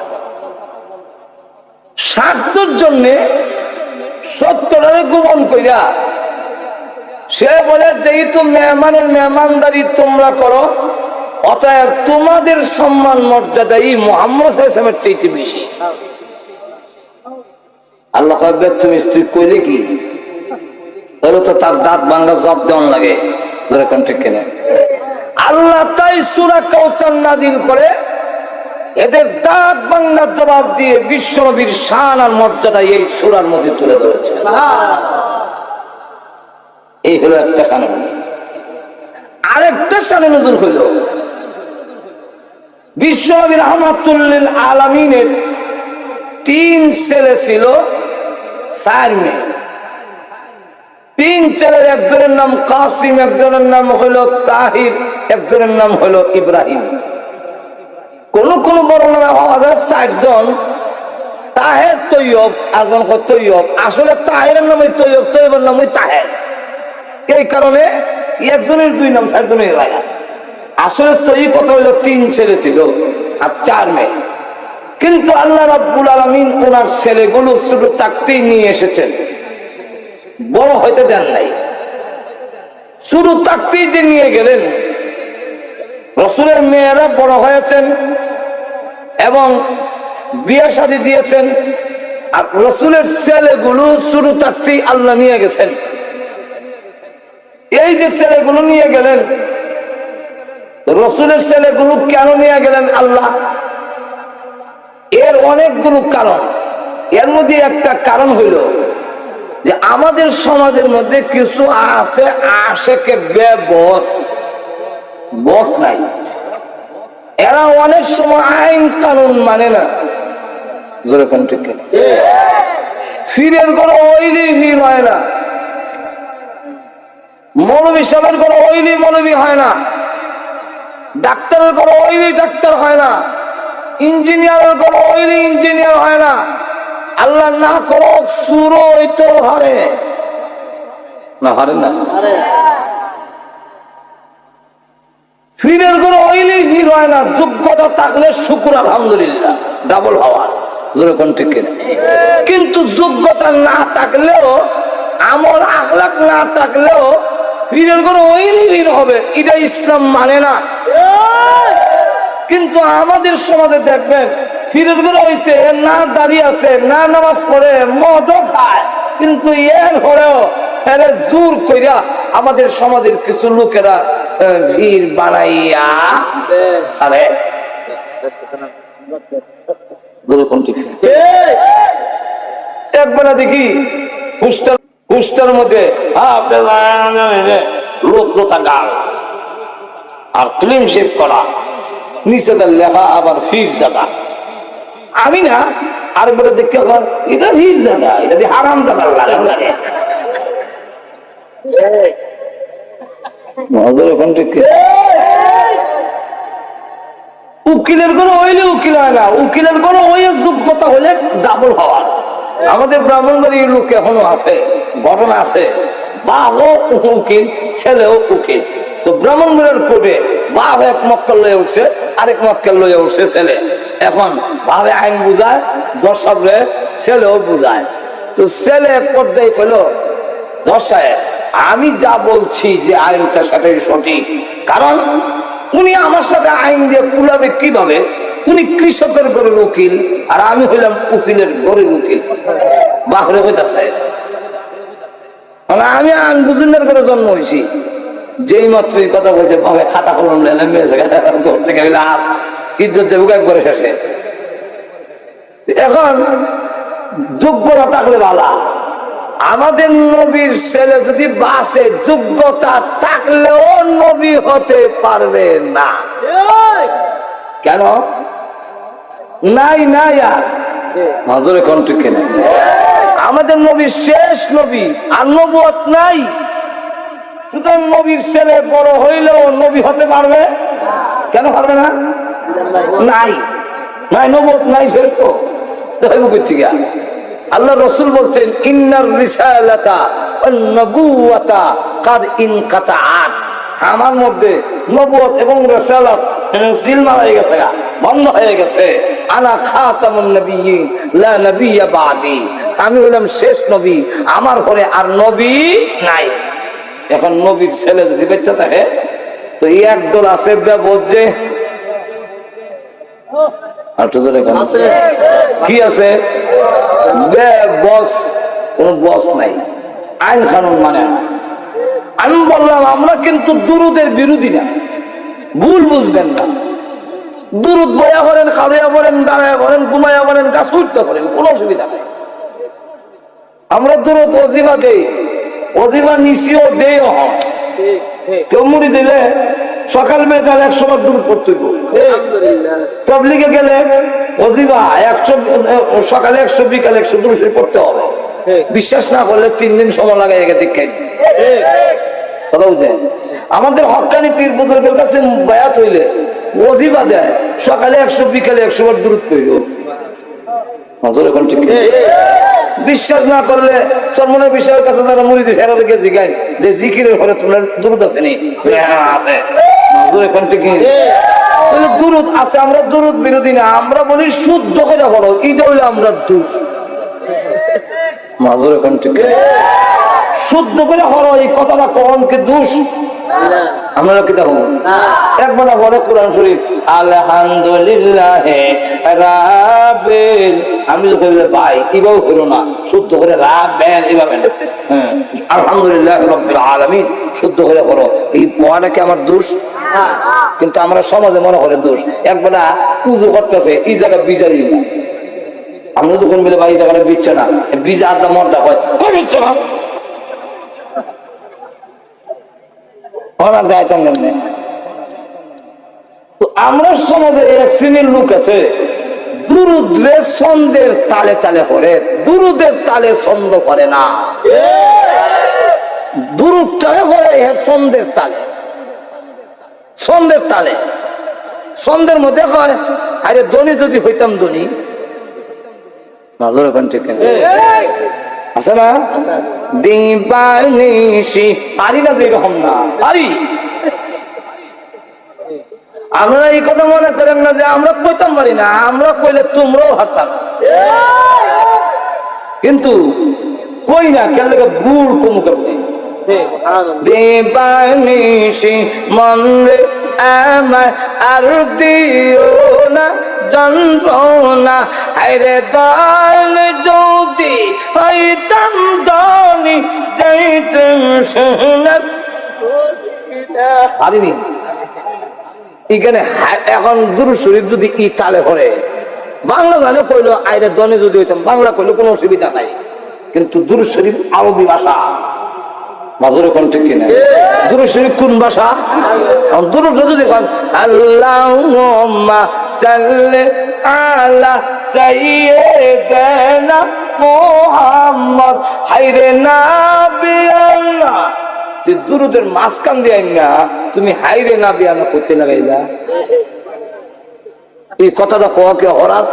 স্বার্থের জন্য সত্যটারে গোপন কইরা সে বলে যেহেতু মেহমানের মেহমানদারি তোমরা করো, অতএব তোমাদের সম্মান মর্যাদাই মুহাম্মদ সাল্লাল্লাহু আলাইহি ওয়াসাল্লামের চাইতে বেশি। আল্লাহ কইবে তুমি স্ত্রী কইলে কি, তাহলে তো তার দাঁত ভাঙা জব দেওয়ান লাগে। যেরকম ঠিক কিনা? আল্লাহ তাই সূরা কাউসার নাজিল করে এদের দাঁত ভাঙার জবাব দিয়ে বিশ্ব নবীর শান আর মর্যাদা এই সূরার মধ্যে তুলে ধরেছে। এই হলো একটা শান। আরেকটা শানে নজুল হইল বিশ্ব নবী রাহমাতুল লিল আলামিনের 3 ছেলে ছিল, 4 মেয়ে। 3 ছেলের একজনের নাম কাসিম, একজনের নাম হলো তাহির, একজনের নাম হলো ইব্রাহিম। কোন কোন বর্ণনা পাওয়া যায় 4 জন, তাহের তৈয়ব, আরজন তৈয়ব। আসলে তাহেরের নাম তৈয়ব, তৈয়বের নাম তাহের। এই কারণে একজনের 2 নাম, 4 জনের লাগা। আসলে সহি কথা হলো 3 ছেলে ছিল আর 4 মেয়ে। কিন্তু আল্লাহ রাব্বুল আলামিন ওনার ছেলেগুলো শুধু থাকতেই নিয়ে এসেছেন, বড় হইতে দেন নাই। শুধু থাকতেই যে নিয়ে গেলেন, রাসূলের মেয়েরা বড় হয়েছেন এবং বিয়ে শাদী দিয়েছেন, আর রাসূলের ছেলেগুলো শুধু থাকতেই আল্লাহ নিয়ে গেছেন। এই যে ছেলেগুলো নিয়ে গেলেন, রাসূলের ছেলেগুলো কেন নিয়ে গেলেন আল্লাহ? এর অনেকগুলো কারণ। এর মধ্যে একটা কারণ হইল যে আমাদের সমাজের মধ্যে কিছু আছে আশেকে বেবস, বস নাই। এরা অনেক সময় আইন কানুন মানে না। যেরকম ঠিক ফিরের কোনো ওইলি ভিড় হয় না, মৌলবী সাহেবের কোনো ওইলি মৌলবী হয় না, ডাক্তারের কোনো ওইলি ডাক্তার হয় না, ইঞ্জিনিয়ারের কোনো ওইলি ইঞ্জিনিয়ার হয় না। আল্লাহ না করো সুরো হইতে হারে না, হারে না। ফিরের কোনো ওইলি ভিড় হয় না। যোগ্যতা থাকলে শুকুর আলহামদুলিল্লাহ, ডাবল হওয়ার। যেরকম ঠিক কিনা? কিন্তু যোগ্যতা না থাকলেও, আমল আখলাক না থাকলেও ফিরের কোনো ওইলি ভিড় হবে, এটা ইসলাম মানে না। কিন্তু আমাদের সমাজে দেখবেন ফিরের ঘরে হয়েছে, না দাঁড়িয়ে আছে, না নামাজ পড়ে, মদও খায়, কিন্তু এর পরেও এরা জোর কইরা আমাদের সমাজের কিছু লোকেরা ভিড় বানাইয়া সারে একবার দেখি হুস্টার মধ্যে লোক লোতা গাল আর ক্লিন শেভ করা, নিচে লেখা আবার ফির জাদা। আমি না আর বেটা দেখতে এটা ফির জাদা, এটা দিয়ে হারাম জাদার লাগান লাগে। উকিলের কোনো হইলে উকিল হয় না, উকিলের কোনো ওই যোগ্যতা হইলে ডাবল হওয়ার। আমাদের ব্রাহ্মণবাড়ির লোক এখনো আছে, ঘটনা আছে, বাবাও উকিল ছেলেও উকিল। তো ব্রাহ্মণবাড়ির কোর্টে বাপ এক মক্কেল লয়ে উঠছে, আরেক মক্কেল লয়ে উঠছে ছেলে। এখন ভাবে আইন বুঝায়, জজ সাহেবরে ছেলেও বুঝায়। তো ছেলে এক পর্যায়ে কইল, জজ সাহেব আমি যা বলছি যে আইনটা সেটাই সঠিক, কারণ উনি আমার সাথে আইন দিয়ে কুলাবে কিভাবে? উনি কৃষকের ঘরের উকিল আর আমি হইলাম উকিলের ঘরের উকিল। বাহরে হইতাছে আমি আইন বুঝুনের ঘরে জন্ম হয়েছি। যেই মাত্র কথা বলছে বাবা খাতা কলম ইজ্জত যাবো একবারে শেষে। এখন যোগ্যতা থাকলে ভালা, আমাদের নবীর ছেলে যদি বাসে যোগ্যতা থাকলেও নবী হতে পারবে না। কেন? নাই নাই আর মাজরে কোন ঠিক না, আমাদের নবীর শেষ নবী আর নবুয়ত নাই। সুতরাং নবীর ছেলে বড় হইলেও নবী হতে পারবে কেন পারবে না? নাই নাই নবুয়ত নাই, শেষ তো হইব করছি গা। আল্লাহ রসুল বলছেন ইন্নার রিসালাতা ওয়ান নবুওয়াতা কাদ ইনকাতাআত, আমার মধ্যে নবুয়ত এবং রিসালাত সিলমা হয়ে গেছে, বন্ধ হয়ে গেছে। আনা খাতামুন নবিয়্যিন লা নবিয়্যা বাদি, আমি হলাম শেষ নবী, আমার পরে আর নবী নাই। এখন নবীর ছেলে যদি বেঁচে থাকে তো একদল আছে ব্যবজে, কি আছে বস, কোন বস নাই, আইন কানুন মানে না। আমি বললাম আমরা কিন্তু দুরুদের বিরোধী না, ভুল বুঝবেন না। দুরুদ বয়া করেন, খাওয়া করেন, দাঁড়ায় করেন, ঘুমাইয়া করেন, কাজ করতে করেন, কোনো অসুবিধা নেই। আমরা দুরুদ ওজিফা দেই, ওজিফা নিশিও দেই, কেউ মুড়ি দিলে সকাল বেকাল 100 বার দুরুদ পড়তে হইব। তাবলীগে গেলে ওজিফা 100, সকালে 100, বিকালে 100 দুরুদ পড়তে হবে। বিশ্বাস না করলে 3 দিন সময় লাগে একে দেখেন কথা বুঝে। আমাদের হক্কানি পীর বুজুর্গের কাছে বায়াত হইলে ওজিফা দেয়, সকালে 100, বিকালে 100 বার দুরুদ পড়ব। এখন ঠিক বিশ্বাস না করলে সরমনের বিষয়ের কাছে যারা মুরিদ সেরা দিকে জিগায় যে জিকিরের ঘরে তোমার দুরুদ আছে নি? এখন ঠিক দুরুদ আছে, আমরা দুরুদ বিরোধী না, আমরা বলি শুদ্ধ করে বলো, এটা হইলে আমরা দোষ। মাজুর এখন ঠিক শুদ্ধ করে হলো, এই কথাটা কখন কি দোষ? আমরা কি দেখো একবার বড় কোরআন শরীফ আলহামদুলিল্লাহ রাব্বিল, আমি তো বললে ভাই এভাবে হইল না, শুদ্ধ করে রাব্বেন এভাবে না, আলহামদুলিল্লাহ রাব্বিল আলামিন শুদ্ধ করে বলো। এই পড়াটা কি আমার দোষ? কিন্তু আমরা সমাজে মনে করে দোষ। একবেলা উজু করতেছে এই জায়গা বিজারি না, আমরা দোকান মিলে ভাই এই জায়গাটা বিচ্ছে না, বিজা আদা মনটা হয় কই বিচ্ছে না, আমরা সমাজে এক শ্রেণীর লোক আছে দুরুদে ছন্দের তালে তালে করে, দুরুদের তালে ছন্দ করে না, দুরুদটাকে করে ছন্দের তালে, ছন্দের তালে, ছন্দের মধ্যে হয় আরে ধনী যদি হইতাম ধনী, আছে না দিবানিশি, পারি না যে এরকম না পারি। আমরা এই কথা মনে করেন না যে আমরা কইতাম পারি না, আমরা কইলে তোমরাও হারতাম, কিন্তু কই না কেন গুড় কমু করবে। দেবানিশি মন রে আমার আর দিও না যন্ত্রণা হায়রে দান যদি হইতাম ধনী যাইতাম সোনার পারিনি এখানে এখন দুরূদ শরীফ যদি ই তালে করে বাংলা জানে কইলো আইরে দনে যদি হইতাম বাংলা কইলো কোনো অসুবিধা নাই কিন্তু দুরূদ শরীফ আরবি ভাষা মাজুরে কোন ঠিক কিনা দুরূদ শরীফ কোন ভাষা দুরূদ যদি কোন আল্লাহুম্মা সাল্লি আলা সাইয়্যিদিনা মুহাম্মদ হায়রে নাবিয়াল্লাহ দুরুদের মাঝখান দিয়ে না তুমি হাইরে না বিয়ানা করতে লাগাইলা এই কথাটা কোয়া কে হরাত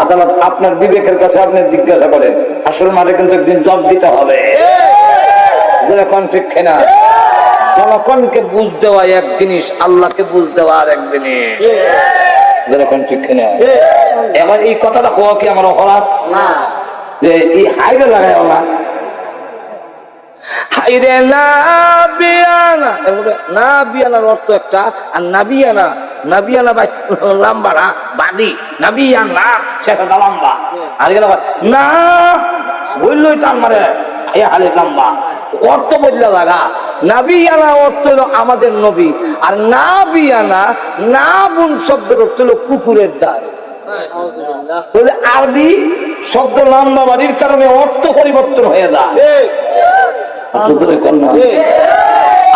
আদালত আপনার বিবেকের কাছে আপনি জিজ্ঞাসা করেন আসল মাঠে কিন্তু একদিন জব দিতে হবে ঠিক না জনগণকে বুঝ দেওয়া এক জিনিস আল্লাহকে বুঝ দেওয়া আর এক জিনিস ঠিক না এবার এই কথাটা কোয়া কি আমার হরাত যে এই হাইরে লাগাই না হাইরে নাবিয়ানা না বিয়ানার অর্থ একটা আর নাবিয়ানা নাবিয়ানা লাম্বাড়া বাদি নাবিয়ানা সেটা লম্বা আর না বললোই টান মারে হালে লম্বা অর্থ বদলা লাগা নাবিয়ানা অর্থ হলো আমাদের নবী আর নাবিয়ানা না বুন শব্দের অর্থ হলো কুকুরের দ্বার আরবি শব্দ লম্বা বাড়ির কারণে অর্থ পরিবর্তন হয়ে যায়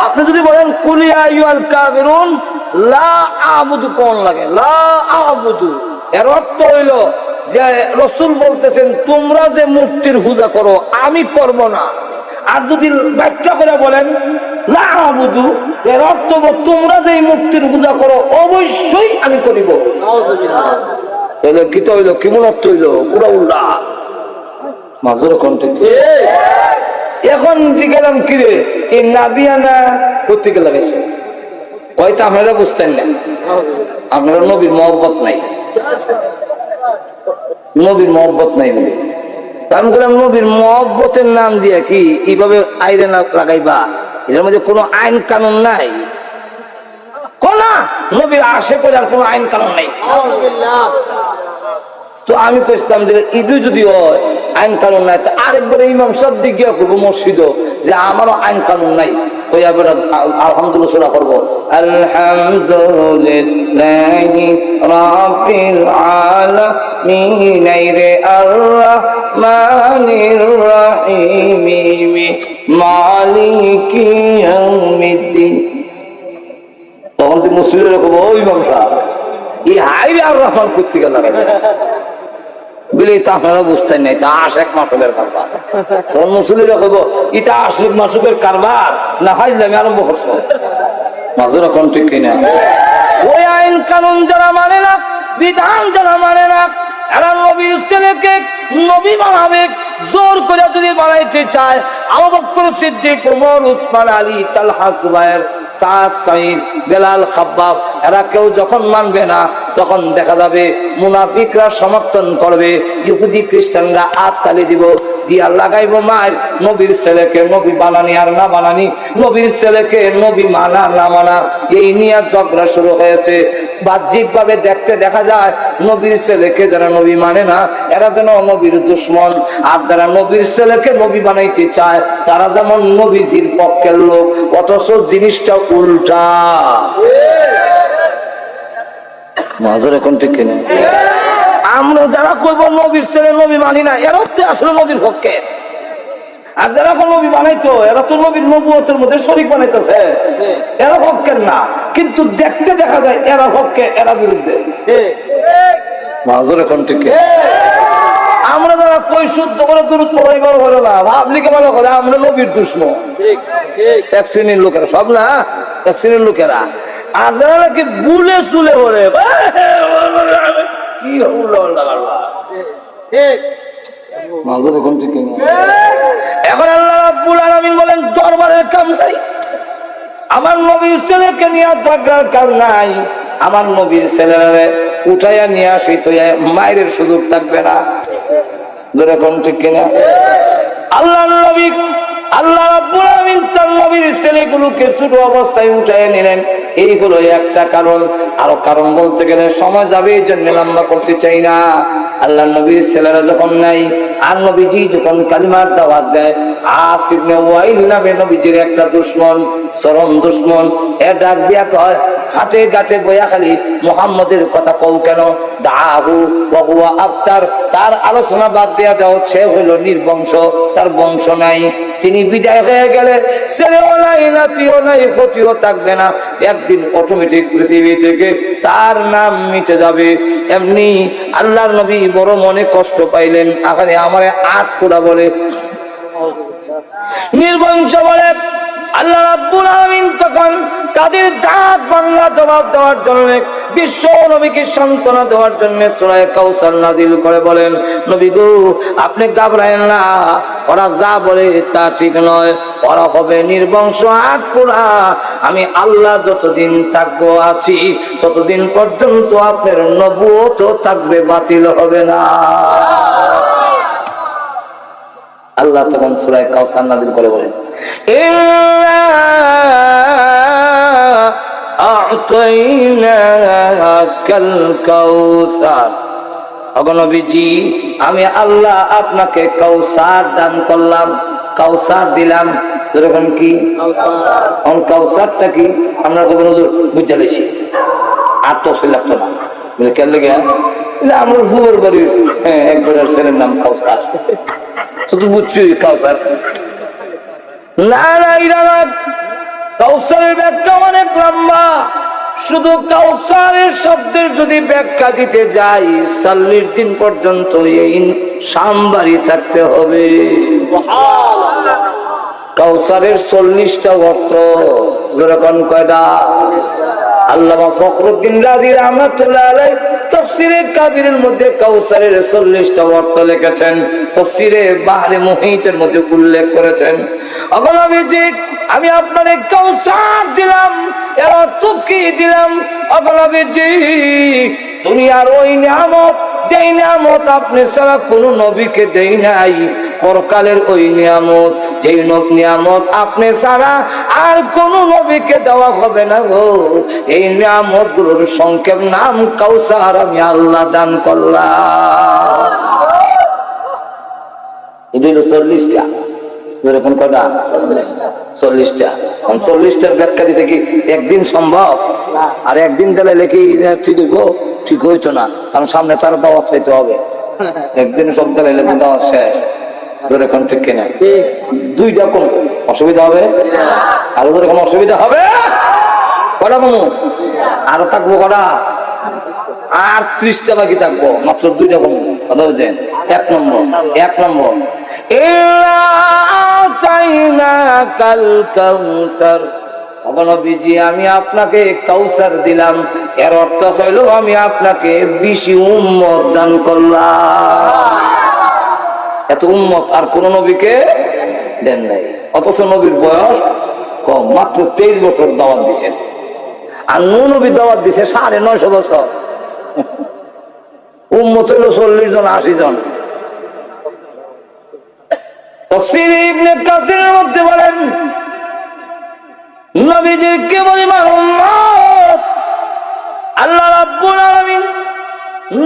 আপনি যদি বলেন কুলিয়া ইউল কাফিরুন লা আবুদু কোন লাগে লা আবুদু এর অর্থ হইল যে রাসূল বলতেছেন তোমরা যে মূর্তির পূজা করো আমি করব না আর যদি ব্যাখ্যা করে বলেন লা আবুদু এর অর্থ তোমরা যে মূর্তির পূজা করো অবশ্যই আমি করিব নাউযুবিল্লাহ তাহলে কি তো হইল কেমন অর্থ হইল পুরো উল্টা মাজুর কোনটা এখন জিজ্ঞাসা কিরে এই নাবিয়ানা কোথেকে লাগাইছে হয়তো আপনারা বুঝতেন না আপনারা নবীর মহব্বত নাই নবীর মহব্বত নাই বলে আমি বললাম নবীর মহব্বতের নাম দিয়ে কি এইভাবে আইরে না লাগাইবা এর মধ্যে কোনো আইন কানুন নাই কোন নবীর আশে করে আর কোনো আইন কানুন নাই তো আমি কইছিলাম যে ঈদ যদি হয় আইন কানুন নাই তো আরেকবার ইমাম সাহেব দিয়ে গিয়া করবো মসজিদ যে আমারও আইন কানুন নাই ওই আবার আলহামদুলিল্লাহ সুরা করবো আলহামদুলিল্লাহি রাব্বিল আলামিন রে আর-রাহমানির রাহিম মালিকি ইয়াউমিদ্দিন তখন তুই মসজিদে রাখবো ওই ইমাম সাহেব এই হাইরে আর রহমান কোথেকে লাগাইছে বলে এটা আপনারা বুঝতেন না এটা আশেক মাসুকের কারবার তখন মুসলিরা কইব এটা আশেক মাসুকের কারবার না হাইলামি আরম্ভ করছো মাজুরা কোন ঠিক কিনা ওই আইন কানুন যারা মানে না বিধান যারা মানে না এরা নবীর ছেলেকে নবী বানাবে জোর করে যদি বানাইতে চায় আবু বকর সিদ্দিক ওমর উসমান আলী তালহা জুবায়ের সাদ সাঈদ বেলাল খাব্বাব এরা কেউ যখন মানবে না তখন দেখা যাবে মুনাফিকরা সমর্থন করবে ইহুদি খ্রিস্টানরা আত্তালি দিব দিয়া লাগাইবো মায়ের নবীর ছেলেকে নবী বানানি আর না বানানি নবীর ছেলেকে নবী মানা না মানা এই নিয়ে ঝগড়া শুরু হয়েছে বাহ্যিক ভাবে দেখতে দেখা যায় নবীর ছেলেকে যারা নবী মানে না এরা যেন নবীর দুশ্মন আর যারা নবীর ছেলেকে নবী বানাইতে চায় তারা যেমন নবীজির পক্ষের লোক অথচ জিনিসটা উল্টা মাজুর এখন ঠিক কিনা আমরা যারা কইব নবীর ছেলে নবী মানি না এরা তো আসলে নবীর পক্ষে আর যারা কোন নবী বানাইতো এরা তো নবীর নবুয়তের মধ্যে শরীক বানাইতেছে এরা পক্ষের না কিন্তু দেখতে দেখা যায় এরা পক্ষে এরা বিরুদ্ধে মাজুর এখন ঠিক আমরা যারা কই শুদ্ধ করে দূরত্ব পড়াইবার করে না ভাবলি কেমন করে আমরা নবীর দুশ্মন এক শ্রেণীর লোকেরা সব না এক শ্রেণীর লোকেরা আর যারা নাকি বুলে চুলে ভরে কি এখন আল্লাহ রাব্বুল আলামিন বলেন দরবারের কাম নাই আমার নবীর ছেলেকে নিয়ে ঝগড়ার কাজ নাই আমার নবীর ছেলেরা উঠাইয়া নিয়ে আসি তো মায়ের সুযোগ থাকবে না যেরকম ঠিক কিনা আল্লাহ নবী আল্লাহ রাব্বুল আলামিন তার নবীর ছেলেগুলোকে ছোট অবস্থায় উঠাইয়া নিলেন এই হলো একটা কারণ। আরো কারণ বলতে গেলে সময় যাবে, এই জন্য লম্বা করতে চাই না। আল্লাহ নবীর ছেলেরা যখন নাই, আর নবীজি যখন কালিমার দাওয়াত দেয়, আস ইবনে ওয়াইল নামে নবীজির একটা দুশমন, চরম দুশমন, এ ডাক দিয়া কয়, ঘাটে ঘাটে বইয়া খালি মুহাম্মদের কথা কও কেন? দাহু ওয়া হুয়া আফতার, তার আলোচনা বাদ দিয়া দাও, সে হলো নির্বংশ, তার বংশ নাই। তিনি বিদায় হয়ে গেলে ছেলেও নাই, নাতিও নাই, ক্ষতিও থাকবে না, একদিন অটোমেটিক পৃথিবী থেকে তার নাম মিটে যাবে। এমনি আল্লাহর নবী বড় মনে কষ্ট পাইলেন। আখানে আমারে আট কোড়া বলে, নির্বংশ বলে। আল্লাহ রাব্বুল আলামিন তখন কাদের দাঁত বাংলা জবাব দেওয়ার জন্য, বিশ্ব নবীকে সান্ত্বনা দেওয়ার জন্য সূরা কাউসার নাযিল করে বলেন, নবী গো আপনি ঘাবড়ায়েন না, ওরা যা বলে তা ঠিক নয়, ওরা হবে নির্বংশ আটপুরা। আমি আল্লাহ যতদিন থাকবো আছি ততদিন পর্যন্ত আপনার নবুয়ত থাকবে, বাতিল হবে না। আল্লাহ তখন সূরা কাউসার নাযিল করে বলেন, আ'তাইনাকাল কাউসার, নবীজি আমি আল্লাহ আপনাকে কাউসার দান করলাম, কাউসার দিলাম। যেরকম কি কাউসারটা কি আমরা বুঝে লেছি, আর তো লাগতো না কেন লেগে আমরা ফুলের বাড়ির একবার ছেলের নাম কাউসার, শুধু বুঝছি কাউসার না। কাউসারের ব্যাখ্যা অনেক লম্বা। শুধু কাউসারের শব্দের যদি ব্যাখ্যা দিতে যাই 40 দিন পর্যন্ত এই সামবাড়ি থাকতে হবে। কাউসারের 40টা অর্থ, যেরকম কয়টা? আল্লামা ফখরুদ্দিন রাজি রাহমাতুল্লাহ আলাইহি তাফসীরে কাবীরের মধ্যে কাউসারের 40টা অর্থ লিখেছেন, তাফসীরে বাহরে মুহীতের মধ্যে উল্লেখ করেছেন। নবীজি আমি আপনারে কাউসার দিলাম, এর অর্থ কি দিলাম? নবীজি দুনিয়ার ওই নিয়ামত, যেই নিয়ামত আপনি ছাড়া কোন নবীকে দেই নাই, পরকালের ওই নিয়ামত, যেই নিয়ামত আপনি ছাড়া আর কোন নবীকে দেওয়া হবে না গো, এই নিয়ামত গুলোর সংক্ষেপ নাম কাউসার, আমি আল্লাহ দান করলাম। এগুলো 40টা, যেরকম কয়টা? 40টা। 40টার ব্যাখ্যা দিতে কি একদিন সম্ভব? আর একদিন দিলে লেখি ঠিক হইব? ঠিক হইতো না, কারণ সামনে তার দাওয়াত হইতে হবে। একদিন সব দিলে তো দাওয়াত শেষ। যেরকম ঠিক কিনা? 2টা কোন অসুবিধা হবে? আরো যেরকম অসুবিধা হবে কটা কমু? আরো থাকবো কটা? আর 30টা বাকি থাকবো, মাত্র 2টা কমু। কথা বলছেন? 1 নম্বর নবীজি আমি আপনাকে কাউসার দিলাম, এর অর্থ হইল আমি আপনাকে বেশি উম্মত দান করলাম। এত উম্মত আর কোন নবীকে দেন নাই, অথচ নবীর বয়স কম, মাত্র 23 বছর দাওয়াত দিচ্ছেন। আর নবী দাওয়াত দিছে 950 বছর, উম্মত হইল 40 জন 80 জন। তাফসীর ইবনে কাসিরের মধ্যে বলেন, নবীজির কে পরিমাণ উম্মত, আল্লাহ রাব্বুল আলামিন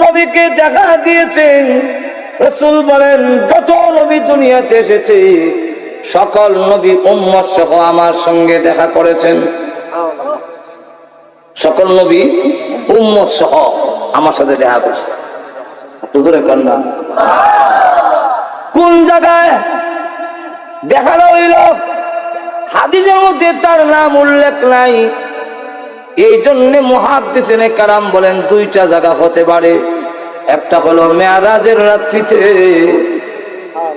নবীকে দেখা দিয়েছেন। রাসূল বলেন যত নবী দুনিয়াতে এসেছে সকল নবী উম্মত সহ আমার সঙ্গে দেখা করেছেন। সকল নবী উম্মত সহ আমার সাথে দেখা করছে। কোন জায়গায় দেখানো হইল? হাদিসের মধ্যে তার নাম উল্লেখ নাই। এই জন্য মুহাদ্দিসিনে কেরাম বলেন 2টা জায়গা হতে পারে। একটা হলো মেরাজের রাত্রিতে,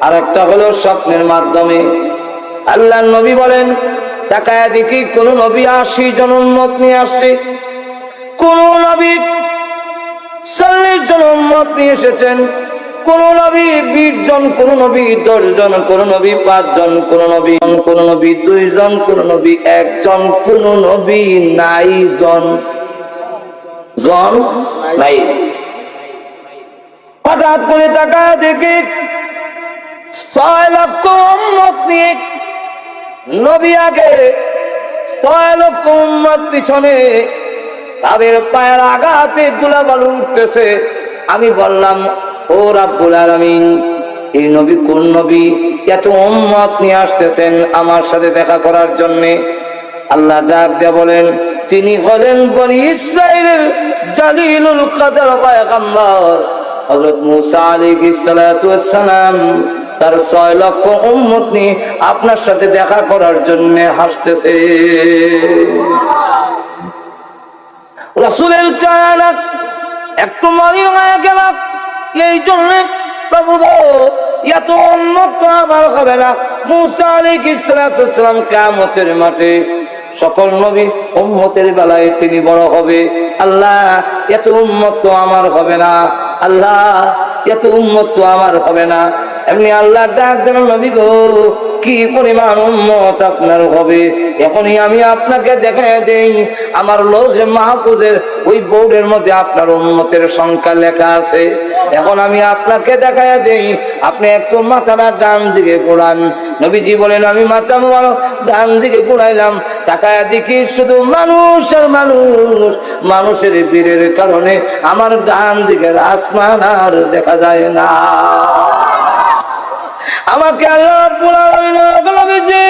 আর একটা হলো স্বপ্নের মাধ্যমে। আল্লাহর নবী বলেন তাকায় দেখি কোন নবী 80 জন উম্মত নিয়ে আসছে, কোন নবী 40 জন উম্মত নিয়ে এসেছেন, কোন নবী 20 জন, কোন নবী 10 জন, কোন নবী 5 জন, কোন নবী 2 জন, কোন নবী 1 জন, কোন নবী নাই জন নাই। হঠাৎ করে তাকায় দেখি 6 লক্ষ উম্মত নিয়ে নবী আগে 6 লক্ষ উম্মত পিছনে, তাদের পায়ের আঘাতে ধুলাবালু উঠতেছে। আমি বললাম, ও রাব্বুল আলামিন, এই নবী কোন নবী? এত উম্মত নিয়ে আসতেছেন আমার সাথে দেখা করার জন্য। আল্লাহ ডাক দিয়ে বলেন, তিনি হলেন বনি ইসরাইলের জালিলুল কদর পয়গম্বর হযরত মূসা আলাইহিস সালাতু ওয়াস সালাম। তার 6 লক্ষ উম্মত নিয়ে আপনার সাথে দেখা করার জন্য হাসতেছে। রাসূলের চায়না একটু মরিয়া হয়ে গেল। এই জন্য প্রভু গো, এত উম্মত তো আমার হবে না। মূসা আলাইহিস সালাতু ওয়াস সালাম কিয়ামতের মাঠে সকল নবী উম্মতের বেলায় তিনি বড় হবে। আল্লাহ, এত উম্মত তো আমার হবে না। আল্লাহ, এত উম্মত তো আমার হবে না। এমনি আল্লাহ ডাক দেন, নবী গো, কি পরিমাণ উম্মত আপনার হবে এখনই আমি আপনাকে দেখায় দেই। আমার লৌহে মাহফুজের ওই বোর্ডের মধ্যে আপনার উম্মতের সংখ্যা লেখা আছে। এখন আমি আপনাকে দেখায় দেই। আপনি একটু মাথাটা ডান দিকে ঘোরান। নবীজি বলেন, আমি মাথা মোবারক ডান দিকে ঘুরাইলাম, তাকায় দেখি শুধু মানুষ আর মানুষ। মানুষের ভিড়ের কারণে আমার ডান দিকের আসমান আর দেখা যায় না। আমাকে আল্লাহ রাব্বুল আলামিন বলেন যে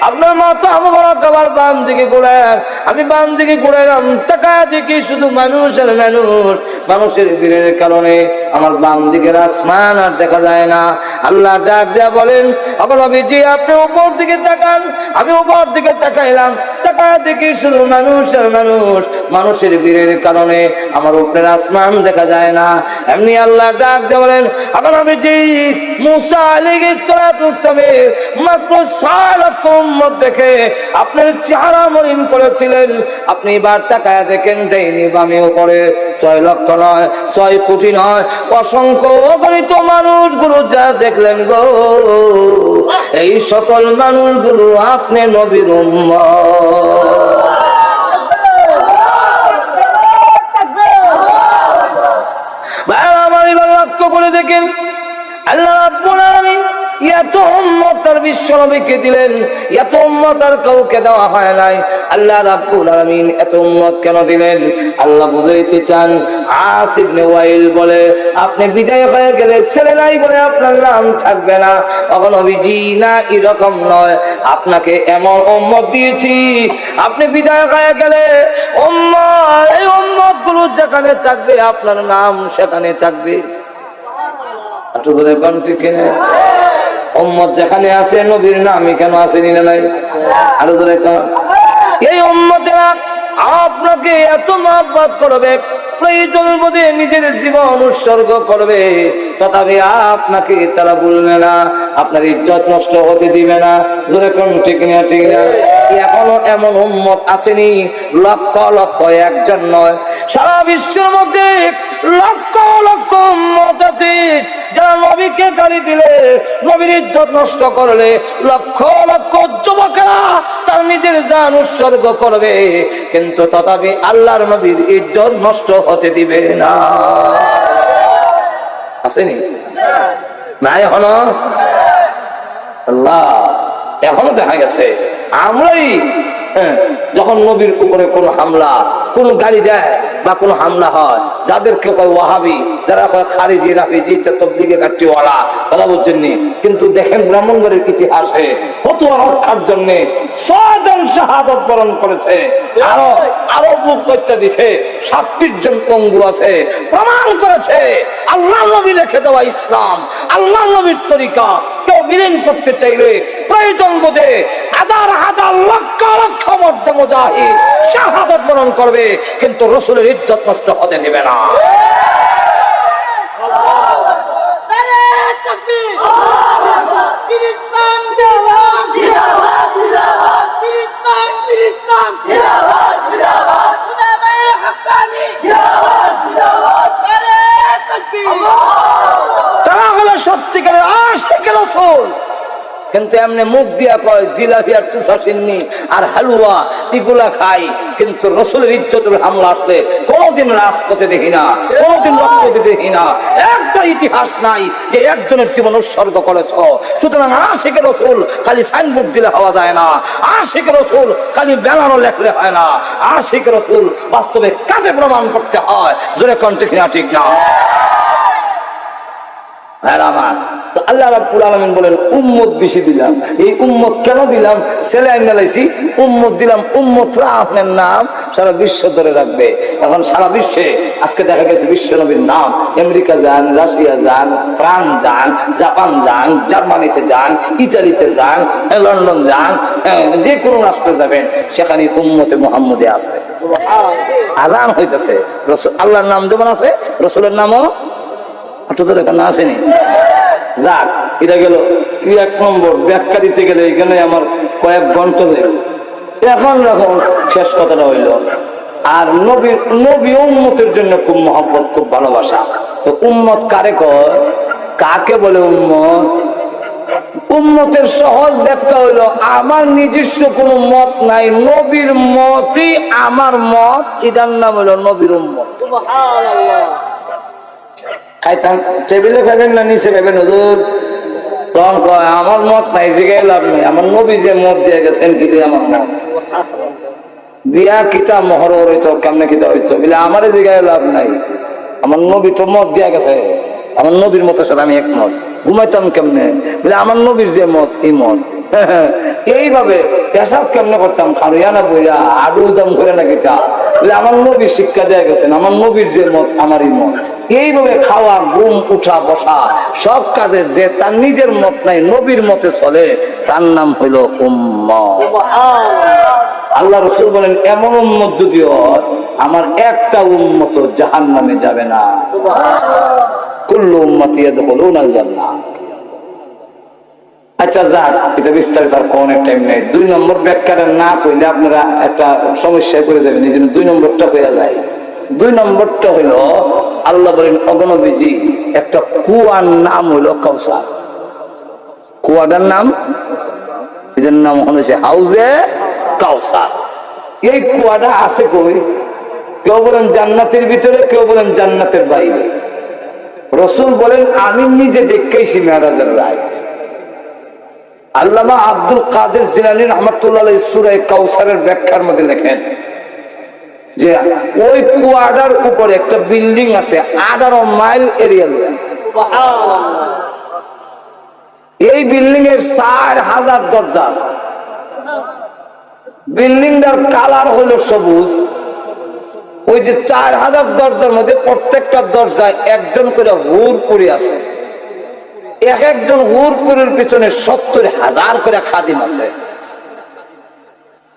আপনার মাথা মোবারক আবার বাম দিকে ঘোরান। আমি বাম দিকে ঘুরাইলাম, তাকায় দেখি শুধু মানুষ আর মানুষ। মানুষের ভিড়ের কারণে আমার বাম দিকের আসমান আর দেখা যায় না। আল্লাহ ডাক দেয়া বলেন, নবীজি আপনি উপর দিকে তাকান। আমি উপর দিকে তাকাইলাম, তাকায় দেখি শুধু মানুষ আর মানুষ। মানুষের ভিড়ের কারণে আমার উপরের আসমান দেখা যায় না। এমনি আল্লাহ ডাক দেয়া বলেন, নবীজি মূসা আলাইহিস সালাতু ওয়াস সালামের মাত্র 6 লক্ষ উম্মত দেখে আপনার চেহারা মলিন করেছিলেন। আপনি এবার তাকায় দেখেন, ডাইনি বামে উপরে 6 লক্ষ নয়, 6 কোটি নয়, অসংখ্য অগণিত মানুষগুলো যা দেখলেন গো, এই সকল মানুষগুলো আপনি নবীর উম্মত। ভাই আমার এবার লক্ষ্য করে দেখেন, আল্লাহ রাব্বুল আলামিন এত উম্মত তার বিশ্ব নবীকে দিলেন, এত উম্মত আর কাউকে দেওয়া হয় নাই। আল্লাহ রাব্বুল আলামিন এত উম্মত কেন দিলেন? আল্লাহ বুঝাইতে চান। আস ইবনে ওয়াইল বলে, আপনি বিদায় হয়ে গেলে ছেলে নাই বলে আপনার নাম থাকবে না। ওগো নবীজি, না, এরকম নয়। আপনাকে এমন উম্মত দিয়েছি, আপনি বিদায় হয়ে গেলে উম্মত, এই উম্মত গুলো যেখানে থাকবে আপনার নাম সেখানে থাকবে। একটু ধরে কোন ঠিক না? উম্মত যেখানে আছে নবীর নাম কেন আসেনি না নাই? আরো ধরে কোন? এই উম্মতেরা আপনাকে এত মহব্বত করবে, প্রয়োজন বোধে নিজের জীবন উৎসর্গ করবে, তথাপি আপনাকে তারা বলবে না, আপনার ইজ্জত নষ্ট হতে দিবে না। ধরে কোন ঠিক না? ঠিক না? এখনো এমন উম্মত আসেনি, লক্ষ লক্ষ, একজন নয়, সারা বিশ্বের মধ্যে লক্ষ লক্ষ উম্মত আছে যারা নবীকে গালি দিলে, নবীর ইজ্জত নষ্ট করলে লক্ষ লক্ষ যুবকেরা তার নিজের জান উৎসর্গ করবে, কিন্তু তথাপি আল্লাহর নবীর ইজ্জত নষ্ট হতে দিবে না। আসেনি? না এখনো? আল্লাহ, এখনো দেখা গেছে আমরাই যখন নবীর উপরে কোন হামলা, কোন গালি দেয় বা কোন হামলা হয়, যাদেরকে কয় ওয়াহাবি, যারা কয় খারিজি, রাফিজি, তাবলীগে কাট্টিওয়ালা, কথা বলছেন নি। কিন্তু দেখেন ব্রাহ্মণবাড়ির ইতিহাসে ফতোয়া রক্ষার জন্য 6 জন শাহাদাত বরণ করেছে, আরো বুক করতে দিছে, 37 জন পঙ্গু আছে। প্রমাণ করেছে আল্লাহ নবী লিখে দেওয়া ইসলাম, আল্লাহ নবীর তরিকা কেউ বিলীন করতে চাইলে প্রয়োজন বোধে হাজার হাজার লক্ষ লক্ষ মধ্যে মুজাহিদ শাহাদাত বরণ করবে, কিন্তু রাসূলের ইজ্জত নষ্ট হতে দেবে না। তারা হলো সত্যিকারের আশিকে রাসূল, কিন্তু এমনি মুখ দিয়া কয় জিলাপি আর তুষাসিন্নি আর হালুয়া এগুলা খাই, কিন্তু রসুলের ইজ্জতের হামলা আসলে কোনোদিন রাজপথে দেখি না, কোনোদিন রক্তপথে দেখি না। একটা ইতিহাস নাই যে একজনের জীবন উৎসর্গ করেছ। সুতরাং আশিকে রসুল খালি সাইনবোর্ড দিলে হওয়া যায় না, আশিকে রসুল খালি ব্যানারও লেখলে হয় না, আশিকে রসুল বাস্তবে কাজে প্রমাণ করতে হয়। জোরে কোন ঠিক না? ঠিক না? আমার তো আল্লাহ রাব্বুল আলামিন বলেন উম্মত বেশি দিলাম। এই উম্মত কেন দিলাম? ছেলে আইনা লাইছি, উম্মত দিলাম। উম্মতরা আপনার নাম সারা বিশ্ব ধরে রাখবে। এখন সারা বিশ্বে আজকে দেখা গেছে বিশ্ব নবীর নাম আমেরিকা যান, রাশিয়া যান, ফ্রান্স যান, জাপান যান, জার্মানিতে যান, ইটালিতে যান, লন্ডন যান, যে কোনো রাষ্ট্রে যাবেন সেখানে উম্মতে মুহাম্মদে আছে। আজান হইতেছে, আল্লাহর নাম যেমন আছে রসুলের নামও এখানে আসেনি। যাক, এটা গেল কি 1 নম্বর ব্যাখ্যা দিতে গেলে এখানে আমার কয়েক ঘন্টা দেবে। এখন শেষ কথাটা হইল, আর নবী উম্মতের জন্য খুব মহব্বত, খুব ভালোবাসা। তো উম্মত কারে কয়, কাকে বলে উম্মত? উম্মতের সহজ ব্যাখ্যা হইল আমার নিজস্ব কোনো মত নাই, নবীর মতই আমার মত, এটার নাম হইল নবীর উম্মত। সুবহানাল্লাহ। খাইতাম টেবিলে খাবেন না নিচে খাবেন হুজুর? তখন কয় আমার মত নাই, জিগায় লাভ নেই, আমার নবী যে মত দিয়ে গেছেন কি আমার মত। বিয়া কিতা মহর হইতো, কেমনে কিতা হইতো বলে আমার জিগায় লাভ নাই, আমার নবী তো মত দিয়া গেছে, আমার নবীর মতের সাথে আমি একমত। ঘুমাইতাম কেমনে বলে আমার নবীর যে মত এই মত। এইভাবে পেশাব কেমনে করতাম, খারুয়া না বইরা আডু দাম করে না কিতা বলে আমার নবীর শিক্ষা দেয়া গেছেন, আমার নবীর যে মত আমারই মত। এইভাবে খাওয়া, ঘুম, উঠা, বসা সব কাজে যে তার নিজের মত নাই, নবীর মতে চলে, তার নাম হইল উম্মত। আল্লাহ রাসূল বলেন এমন উম্মত যদি হয় আমার একটা উম্মত জাহান্নামে যাবে না। কুল্লু উম্মতি ইয়াদখুলুনাল জান্নাহ। আচ্ছা যাক, এটা বিস্তারিত আর অনেক টাইম নেই। 2 নম্বর ব্যাখ্যাটা না কইলে আপনারা একটা সমস্যায় পড়ে যাবেন, এই জন্য 2 নম্বরটা কইয়া যায়। 2 নম্বরটা হইল আল্লাহ বলেন অগণবিজি একটা কুয়ার নাম হইল কাউসার। কুয়াটার নাম, এটার নাম হয়েছে হাউজে কাউসার। এই কুয়াটা আছে কই? কেউ বলেন জান্নাতের ভিতরে, কেউ বলেন জান্নাতের বাইরে। রসুল বলেন আমি নিজে দেখেছি মেরাজের রাত। আল্লামা আব্দুল কাদের জিলানী রাহমাতুল্লাহ আলাইহি সূরা কাউসারের ব্যাখ্যার মধ্যে লেখেন যে ওই কুয়াটার উপরে একটা বিল্ডিং আছে 18 মাইল এরিয়া। এই বিল্ডিং এর 4000 দরজা আছে। বিল্ডিংটার কালার হলো সবুজ। ওই যে 4000 দরজার মধ্যে প্রত্যেকটা দরজায় একজন করে হুরপুরি আছে। এক একজন হুরপুরের পিছনে 70,000 করে খাদিম আছে।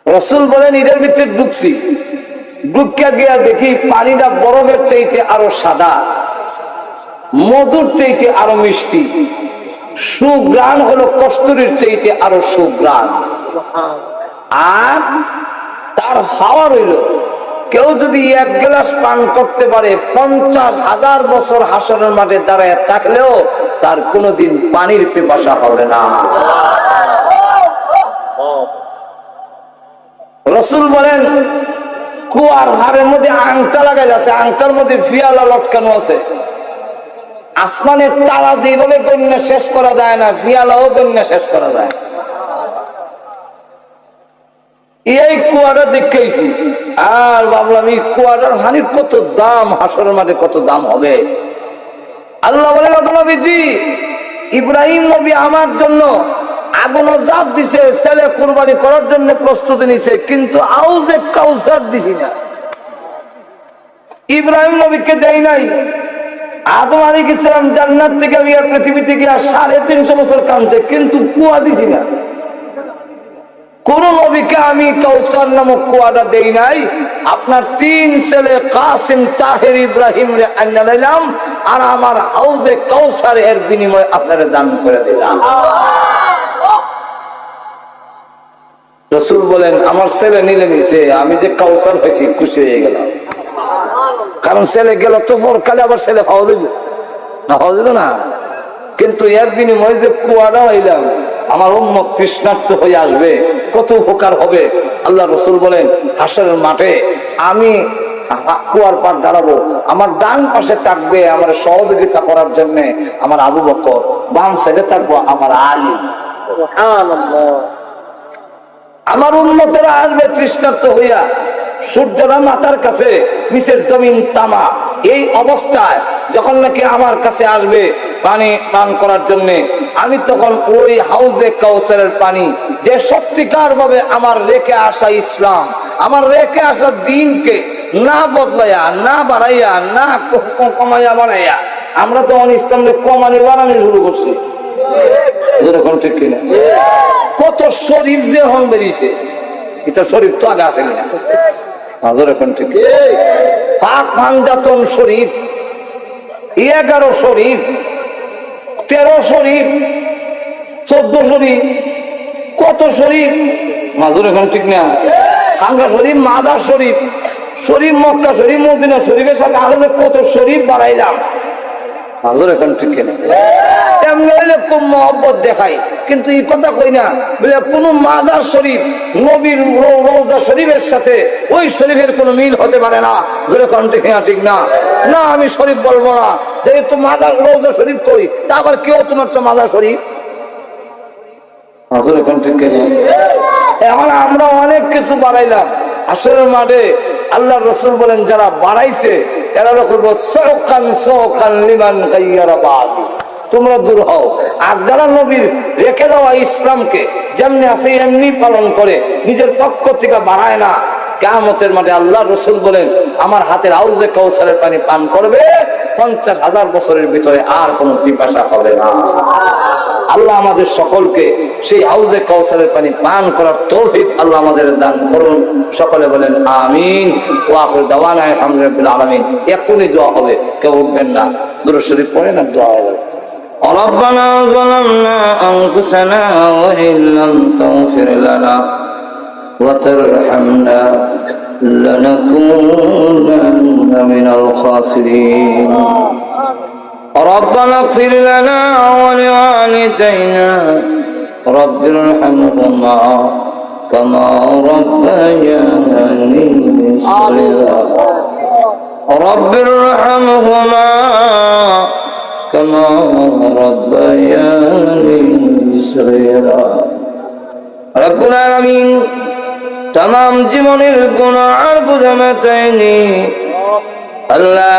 রসুল বলেন এদের ভিতরে ঢুকছি, ঢুকিয়া গিয়া দেখি পানিটা বরফের চাইতে আরো সাদা, মধুর চাইতে আরো মিষ্টি, সুগ্রাণ হলো কস্তুরীর চাইতে আরো সুগ্রাণ। আর তার হাওয়া রইল কেউ যদি 1 গ্লাস পান করতে পারে 50,000 বছর হাসরের মাঠে দাঁড়ায় থাকলেও তার কোনোদিন পানির পিপাসা হবে না। রসুল বলেন কুয়ার ভারের মধ্যে আংটা লাগাই আছে, আংটার মধ্যে ফিয়ালা লটকানো আছে। আসমানের তারা যেভাবে গণ্য শেষ করা যায় না, ফিয়ালাও গণ্য শেষ করা যায়। এই কুয়াটা দেখেছি আর ভাবলাম এই কুয়াটার হানির কত দাম, হাসরের মাঠে কত দাম হবে। আল্লাহ বলেন নবীজি ইব্রাহিম নবী আমার জন্য আগুনও জাপ দিছে, ছেলে কুরবানি করার জন্য প্রস্তুতি নিচ্ছে, কিন্তু আউজে কাউসার দিছি না। ইব্রাহিম নবীকে দেই নাই। আদম আলাইহিস সালাম জান্নাত থেকে পৃথিবীতে গিয়ে 350 বছর কাঁদছে, কিন্তু কুয়া দিছি না। কোন নবীকে আমি কাউসার নামক কুয়াটা দেই নাই। আপনার 3 ছেলে কাসিম, তাহের, ইব্রাহিম রে আনিয়ে নিলাম, আর আমার হাউজে কাউসার এর বিনিময়ে আপনারা দান করে দিলাম। রাসূল বলেন আমার ছেলে নিলে নিছে, আমি যে কাউসার হয়েছি খুশি হয়ে গেলাম। কারণ ছেলে গেল তো পরকালে আবার ছেলে পাওয়া যাবে না, পাওয়া যেত না। কিন্তু এর বিনিময়ে যে কুয়াটা হইলাম আমার উম্মত তৃষ্ণার্ত হয়ে আসবে, কত উপকার হবে। আল্লাহ রাসূল বলেন হাসরের মাঠে আমি কুয়ার পার দাঁড়াবো, আমার ডান পাশে থাকবে আমার সহযোগিতা করার জন্য আমার আবু বকর, বাম সাইডে থাকবো আমার আলী। আমার উম্মতেরা আসবে তৃষ্ণার্ত হইয়া, সূর্যরা মাথার কাছে, নিচের জমিন তামা। এই অবস্থায় যখন নাকি আমার কাছে আসবে পানি পান করার জন্য, আমি তখন ওই হাউজে কাউসারের পানি, যে সত্যিকার ভাবে আমার রেখে আসা ইসলাম, আমার রেখে আসা দিনকে না বদলাইয়া, না বাড়াইয়া, না কমাইয়া বাড়াইয়া, আমরা তো ইসলামকে কমানি বাড়ানি শুরু করছি। যেরকম ঠিক কিনা? কত শরীর যে হন বেরিয়েছে, এটা শরীর তো আগে আসেনি না। পাক পাঞ্জাতন শরীফ 11 শরীফ, 13 শরীফ, 14 শরীফ, কত শরীফ মাজুর এখন ঠিক না। খানকা শরীফ, মাদার শরীফ, শরীফ মক্কা শরীফ, মদিনা শরীফের সাথে আরো কত শরীফ বাড়াইলাম। মাজুর এখন ঠিক কিনা? এমনি হইলে খুব মহব্বত দেখাই, কিন্তু এই কথা কই না বলে কোন মাজার শরীফ নবীর রওজা শরীফের সাথে ওই শরীফের কোনো মিল হতে পারে না। যেরকম ঠিক না, ঠিক না? না, আমি শরীফ বলবো না, যেহেতু মাজার রওজা শরীফ কই, তা আবার কেউ তোমার তো মাজার শরীফ। এখন ঠিক কিনা? এখন আমরা অনেক কিছু বাড়াইলাম। আসরের মাঠে আল্লাহ রাসূল বলেন যারা বাড়াইছে এরা করবো সৌকান সৌকান লিমান গায়্যারা বাদি, তোমরা দূর হও। আর যারা নবীর রেখে দেওয়া ইসলামকে যেমনি আছে এমনি পালন করে, নিজের পক্ষ থেকে বাড়ায় না, কিয়ামতের মাঠে আল্লাহ রাসূল বলেন আমার হাতের হাউজে কাউসারের পানি পান করবে 50,000 বছরের ভিতরে আর কোনো পিপাসা হবে না। আল্লাহ আমাদের সকলকে সেই হাউজে কাউসারের পানি পান করার তৌফিক আল্লাহ আমাদের দান করুন। সকলে বলেন আমিন। ওয়া আখিরু দাওয়ানা আলহামদুলিল্লাহি রাব্বিল আলামিন। এখনই দোয়া হবে, কেউ উঠবেন না, দুরূদ শরীফ পড়েন আর দোয়া হবে। ربنا ظلمنا أنفسنا وإن لم تغفر لنا وترحمنا لنكونن من الخاسرين ربنا اغفر لنا ولوالدينا رب ارحمهما كما ربياني صغيرا رب ارحمهما كما ربياني صغيرا رب العالمين तमाम জীবনের গুনাহ আর বোঝা মাথায়নি আল্লাহ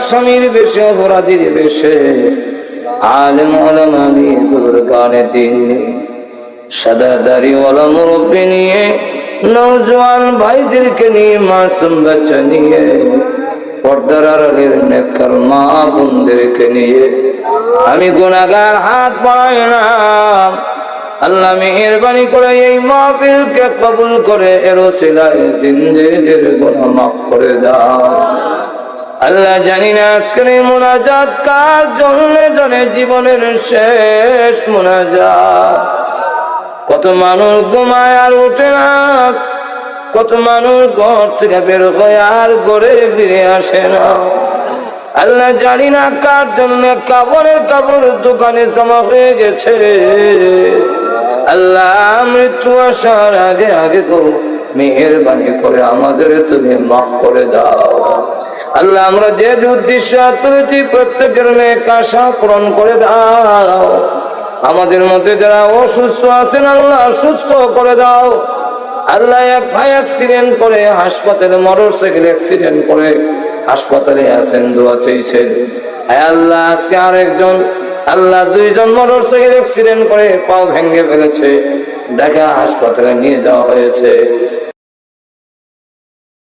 স্বামীর বেশে অপরাধীর বেশে আলেম ওলামা নিয়ে বুজুর্গানে দিন সাদা দাড়ি ওয়ালা মুরব্বি নিয়ে নওজোয়ান ভাইদেরকে নিয়ে মাসুম বাচ্চা নিয়ে পর্দার আড়ালের নেককার মা বোনদেরকে নিয়ে আমি গুনাহগার হাত বাড়াইলাম। আল্লাহ মেহেরবানি করে এই মাহফিলকে কবুল করে এর ওসিলায় জিন্দেগির গুনাহ মাফ করে দাও। আল্লাহ জানি না আজকের এই মুনাজাত কার জন্য জানে জীবনের শেষ মুনাজাত। কত মানুষ ঘুমায় আর ওঠে না, কত মানুষ ঘর থেকে বের হয়ে আর ঘরে ফিরে আসে না। আল্লাহ জানি না কার জন্য কাপড়ের কাপড় দোকানে জমা হয়ে গেছে। আল্লাহ মৃত্যু আসার আগে আগে গো মেহেরবানি করে আমাদের তুমি মাফ করে দাও। আল্লাহ আমরা যে উদ্দেশ্য তুলেছি প্রত্যেকের নেক আশা পূরণ করে দাও। আমাদের মধ্যে যারা অসুস্থ আছেন আল্লাহ সুস্থ করে দাও। আল্লাহ এক ভাই অ্যাক্সিডেন্ট করে হাসপাতালে, মোটরসাইকেল অ্যাক্সিডেন্ট করে হাসপাতালে আছেন, দোয়া চাইছেন। আল্লাহ আজকে আরেকজন আল্লাহ 2জন মোটরসাইকেল অ্যাক্সিডেন্ট করে পাও ভেঙে ফেলেছে, ঢাকা হাসপাতালে নিয়ে যাওয়া হয়েছে।